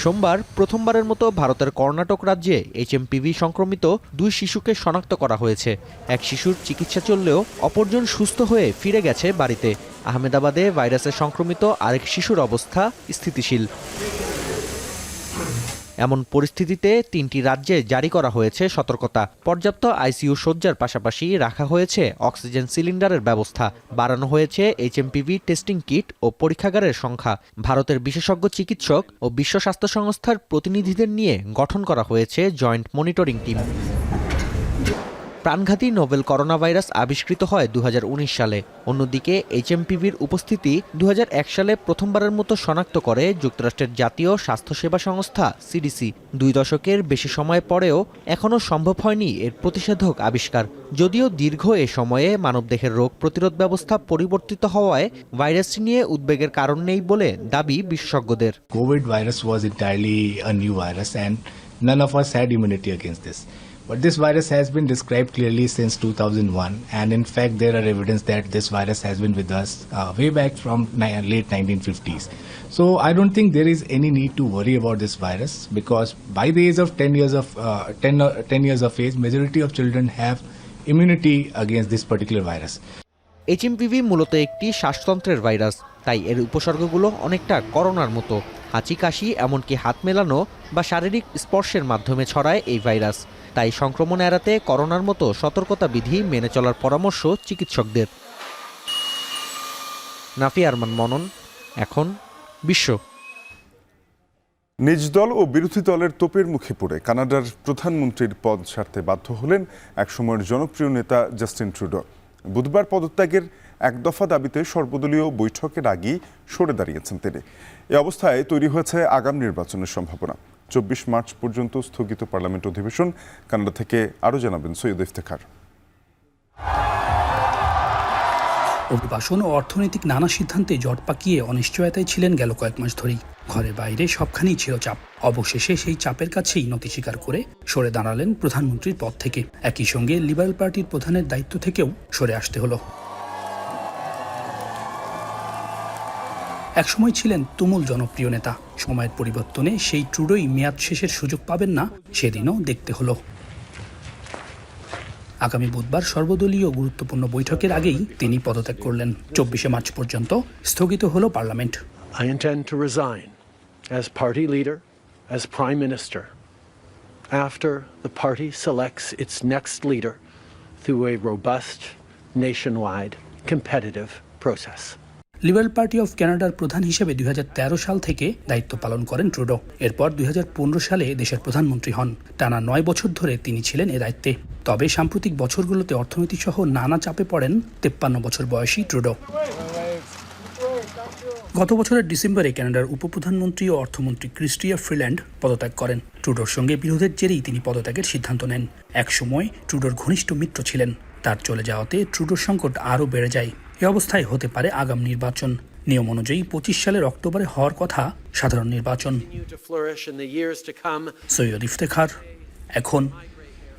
সোমবার প্রথমবারের মতো ভারতের কর্ণাটক রাজ্যে HMPV সংক্রমিত 2 শিশুকে শনাক্ত করা হয়েছে। এক শিশুর চিকিৎসা চললেও অপরজন সুস্থ হয়ে ফিরে গেছে বাড়িতে। আহমেদাবাদে ভাইরাসে সংক্রমিত আরেক শিশুর অবস্থা স্থিতিশীল। এমন পরিস্থিতিতে 3টি রাজ্যে জারি করা হয়েছে সতর্কতা। পর্যাপ্ত ICU শয্যার পাশাপাশি রাখা হয়েছে অক্সিজেন সিলিন্ডারের ব্যবস্থা। বাড়ানো হয়েছে HMPV টেস্টিং কিট ও পরীক্ষাগারের সংখ্যা। ভারতের বিশেষজ্ঞ চিকিৎসক ও বিশ্ব স্বাস্থ্য সংস্থার প্রতিনিধিদের নিয়ে গঠন করা হয়েছে জয়েন্ট মনিটরিং টিম। প্রাণঘাতী নোভেল করোনা ভাইরাস আবিষ্কৃত হয় 2019 সালে। অন্যদিকে HMPVর উপস্থিতি 2001 সালে প্রথমবারের মতো শনাক্ত করে যুক্তরাষ্ট্রের জাতীয় স্বাস্থ্যসেবা সংস্থা CDC। 2 দশকের বেশি সময় পরেও এখনও সম্ভব হয়নি এর প্রতিষেধক আবিষ্কার। যদিও দীর্ঘ এ সময়ে মানবদেহের রোগ প্রতিরোধ ব্যবস্থা পরিবর্তিত হওয়ায় ভাইরাসটি নিয়ে উদ্বেগের কারণ নেই বলে দাবি বিশেষজ্ঞদের। COVID virus was entirely a new virus and none of us had immunity against this. But this virus has been described clearly since 2001, and in fact there are evidence that this virus has been with us way back from late 1950s. So I don't think there is any need to worry about this virus, because by the age of 10 years of age, majority of children have immunity against this particular virus. HMPV মূলত একটি শ্বাসতন্ত্রের virus, তাই এর উপসর্গগুলো অনেকটা করোনার মতো। হাঁচি, কাশি, এমনকি হাত মেলানো বা শারীরিক স্পর্শের মাধ্যমে ছড়ায় এই ভাইরাস। তাই সংক্রমণ এড়াতে করোনার মতো সতর্কতা বিধি মেনে চলার পরামর্শ চিকিৎসকদের। নাফি আরমান মনন, এখন বিশ্ব। নিজ দল ও বিরোধী দলের তোপের মুখে পড়ে কানাডার প্রধানমন্ত্রীর পদ ছাড়তে বাধ্য হলেন একসময়ের জনপ্রিয় নেতা জাস্টিন ট্রুডো। বুধবার পদত্যাগের এক দফা দাবিতে সর্বদলীয় বৈঠকের আগেই সরে দাঁড়িয়েছেন তিনি। এ অবস্থায় তৈরি হয়েছে আগাম নির্বাচনের সম্ভাবনা। 24 মার্চ পর্যন্ত স্থগিত পার্লামেন্ট অধিবেশন। কানাডা থেকে আরও জানাবেন সৈয়দ ইফতেখার। অভিবাসন ও অর্থনৈতিক নানা সিদ্ধান্তে জট পাকিয়ে অনিশ্চয়তায় ছিলেন গেল কয়েক মাস ধরেই। ঘরে বাইরে সবখানেই ছিল চাপ। অবশেষে সেই চাপের কাছেই নতি স্বীকার করে সরে দাঁড়ালেন প্রধানমন্ত্রীর পদ থেকে। একই সঙ্গে লিবারেল পার্টির প্রধানের দায়িত্ব থেকেও সরে আসতে হলো। একসময় ছিলেন তুমুল জনপ্রিয় নেতা। সময়ের পরিবর্তনে সেই ট্রুডোই মেয়াদ শেষের সুযোগ পাবেন না, সেদিনও দেখতে হলো। আগামী বুধবার সর্বদলীয় গুরুত্বপূর্ণ বৈঠকের আগেই তিনি পদত্যাগ করলেন। 24 মার্চ পর্যন্ত স্থগিত হলো parliament. I intend to resign as party leader, as prime minister, after the party selects its next leader through a robust, nationwide, competitive process. Liberal party of কানাডার প্রধান হিসেবে 2013 সাল থেকে দায়িত্ব পালন করেন ট্রুডো। এরপর 2015 সালে দেশের প্রধানমন্ত্রী হন। টানা 9 বছর ধরে তিনি ছিলেন এ দায়িত্বে। তবে সাম্প্রতিক বছরগুলোতে অর্থনীতি সহ নানা চাপে পড়েন 53 বছর বয়সী ট্রুডো। গত বছরের ডিসেম্বরে কানাডার উপপ্রধানমন্ত্রী ও অর্থমন্ত্রী ক্রিস্টিয়া ফ্রিল্যান্ড পদত্যাগ করেন। ট্রুডোর সঙ্গে বিরোধের জেরেই তিনি পদত্যাগের সিদ্ধান্ত নেন। একসময় ট্রুডোর ঘনিষ্ঠ মিত্র ছিলেন। তার চলে যাওয়াতে ট্রুডোর সংকট আরও বেড়ে যায়। এ অবস্থায় হতে পারে আগাম নির্বাচন। নিয়ম অনুযায়ী 25 সালের অক্টোবরে হওয়ার কথা সাধারণ নির্বাচন। সৈয়দ ইফতেখার, এখন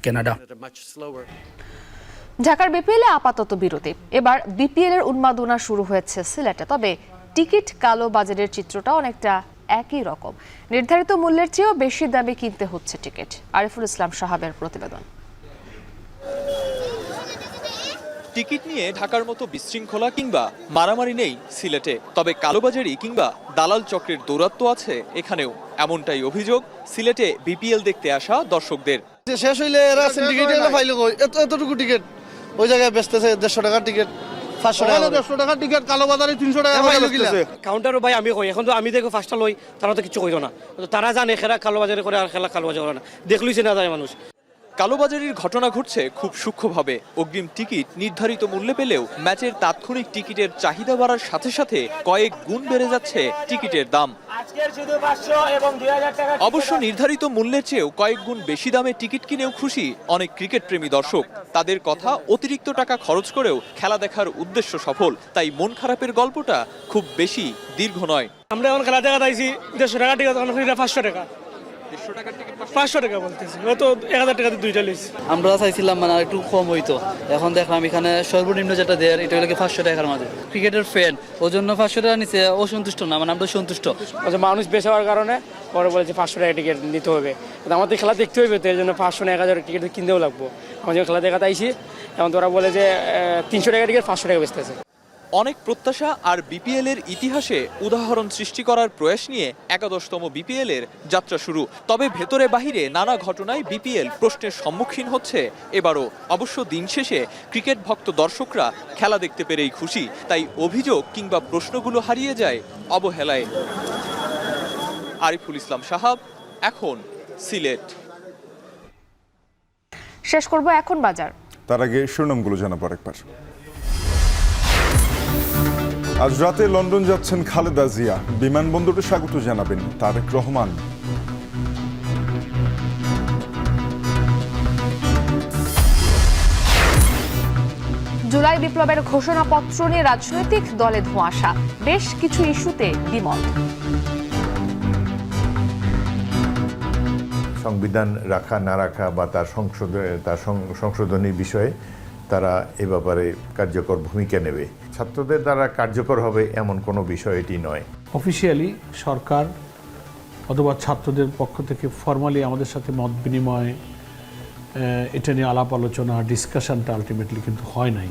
কানাডা। ঢাকার বিপিএলে আপাতত বিরতি। এবার বিপিএল এর উন্মাদনা শুরু হয়েছে সিলেটে। তবে টিকিট কালো বাজারের চিত্রটা অনেকটা একই রকম। নির্ধারিত মূল্যের চেয়েও বেশি দামে কিনতে হচ্ছে টিকিট। আরিফুল ইসলাম সাহাবের প্রতিবেদন। টিকিট নিয়ে ঢাকার মতো বিশৃঙ্খলা কিংবা মারামারি নেই সিলেটে, তবে কালোবাজারি কিংবা দালাল চক্রের দৌরাত্ম্য আছে এখানেও। এমনটাই অভিযোগ সিলেটে বিপিএল দেখতে আসা দর্শকদের। শেষ হইলে এরা সিন্ডিকেট ফাইলে এতটুকু টিকিট ওই জায়গায় বেচতেছে 150 টাকার টিকিট, 500 টাকা, 150 টাকার টিকিট কালোবাজারে 300 টাকা বেচতেছে। কাউন্টারও ভাই আমি কই, এখন তো আমি দেখো ফার্স্টটা লই, তারা তো কিছু কইতো না। তারা জানে খেলা কালোবাজারে করে আর খেলা কালোবাজারে করে না, দেখলইছে না যায় মানুষ। কালোবাজারির ঘটনা ঘটছে খুব সূক্ষ্মভাবে। অগ্রিম টিকিট নির্ধারিত মূল্যে পেলেও ম্যাচের তাৎক্ষণিক টিকিটের চাহিদা বাড়ার সাথে সাথে কয়েক গুণ বেড়ে যাচ্ছে টিকিটের দাম। অবশ্য নির্ধারিত মূল্যের চেয়েও কয়েক গুণ বেশি দামে টিকিট কিনেও খুশি অনেক ক্রিকেট প্রেমী দর্শক। তাদের কথা, অতিরিক্ত টাকা খরচ করেও খেলা দেখার উদ্দেশ্য সফল। তাই মন খারাপের গল্পটা খুব বেশি দীর্ঘ নয়। আমরা এখন খেলা দেখা যাইছি 150 টাকা টিকিট, 500 টাকা। 500 টাকা বলতেছি, ও তো 1000 টাকাতে দুইটা লিস। আমরা চাইছিলাম মানে একটু কম হইতো, এখন দেখলাম এখানে সর্বনিম্ন যেটা দেয় এটা হলো 500 টাকার মাঝে। ক্রিকেটের ফ্যান ওর জন্য 500 টাকা নিচে ও সন্তুষ্ট না, মানে আমরা সন্তুষ্ট। মানুষ বেশি হওয়ার কারণে পরে বলেছে 500 টাকা টিকিট নিতে হবে, আমাদের খেলা দেখতে হবে, তো এর জন্য 500 না 1000 টিকিট কিনতেও লাগবো। আমাদের খেলা দেখাতে আইসি, এখন তোরা বলে যে 300 টাকা টিকিট 500 টাকা বেচতেছে। অনেক প্রত্যাশা আর বিপিএল এর ইতিহাসে উদাহরণ সৃষ্টি করার প্রয়াস নিয়ে 11তম বিপিএল এর যাত্রা শুরু। তবে ভেতরে বাহিরে নানা ঘটনায় বিপিএল প্রশ্নের সম্মুখীন হচ্ছে এবারও। অবশ্য দিন শেষে ক্রিকেট ভক্ত দর্শকরা খেলা দেখতে পেরেই খুশি, তাই অভিযোগ কিংবা প্রশ্নগুলো হারিয়ে যায় অবহেলায়। আরিফুল ইসলাম সাহাব, এখন সিলেট। শেষ করব এখন বাজার। তার আগে শিরোনামগুলো জানাবো আরেকবার। আজ রাতে লন্ডন যাচ্ছেন খালেদা জিয়া, বিমানবন্দরে স্বাগত জানাবেন তারেক রহমান। জুলাই বিপ্লবের ঘোষণাপত্র নিয়ে রাজনৈতিক দলে ধোঁয়াশা, বেশ কিছু ইস্যুতে দ্বিমত। সংবিধান রাখা না রাখা বা তার সংশোধনী বিষয়ে তারা এ ব্যাপারে কার্যকর ভূমিকা নেবে। ছাত্রদের দ্বারা কার্যকর হবে এমন কোনো বিষয় এটি নয়। অফিসিয়ালি সরকার অথবা ছাত্রদের পক্ষ থেকে ফর্মালি আমাদের সাথে মত বিনিময়, এটা নিয়ে আলাপ আলোচনা, ডিসকাশনটা আলটিমেটলি কিন্তু হয় নাই।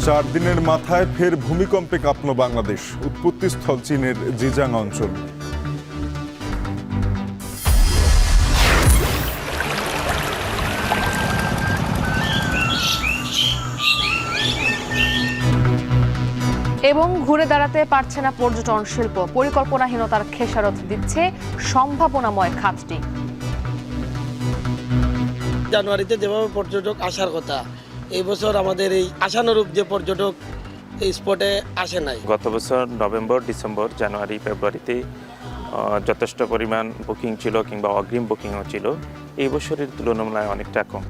4 দিনের মাথায় ফের ভূমিকম্পে কাঁপল বাংলাদেশ, উৎপত্তিস্থল চীনের জিজাং অঞ্চল। এবং ঘুরে দাঁড়াতে পারছে না পর্যটন শিল্প, পরিকল্পনাহীনতার খেসারত দিচ্ছে সম্ভাবনাময় খাতটি। জানুয়ারিতে যেভাবে পর্যটক আসার কথা, এই বছর আমাদের এই আশানুরূপ যে পর্যটক এই স্পটে আসে নাই। গত বছর নভেম্বর, ডিসেম্বর, জানুয়ারি, ফেব্রুয়ারিতে যথেষ্ট পরিমাণ বুকিং ছিল কিংবা অগ্রিম বুকিংও ছিল, এই বছরের তুলনায় অনেকটা কম।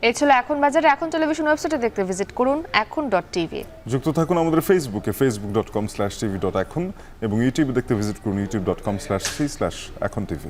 এই ছিল এখন বাজারে। এখন টেলিভিশন ওয়েবসাইটে দেখতে ভিজিট করুন এখন.tv। যুক্ত থাকুন আমাদের ফেসবুকে facebook.com/tv.এখন এবং ইউটিউবে দেখতে ভিজিট করুন youtube.com/3/echontv।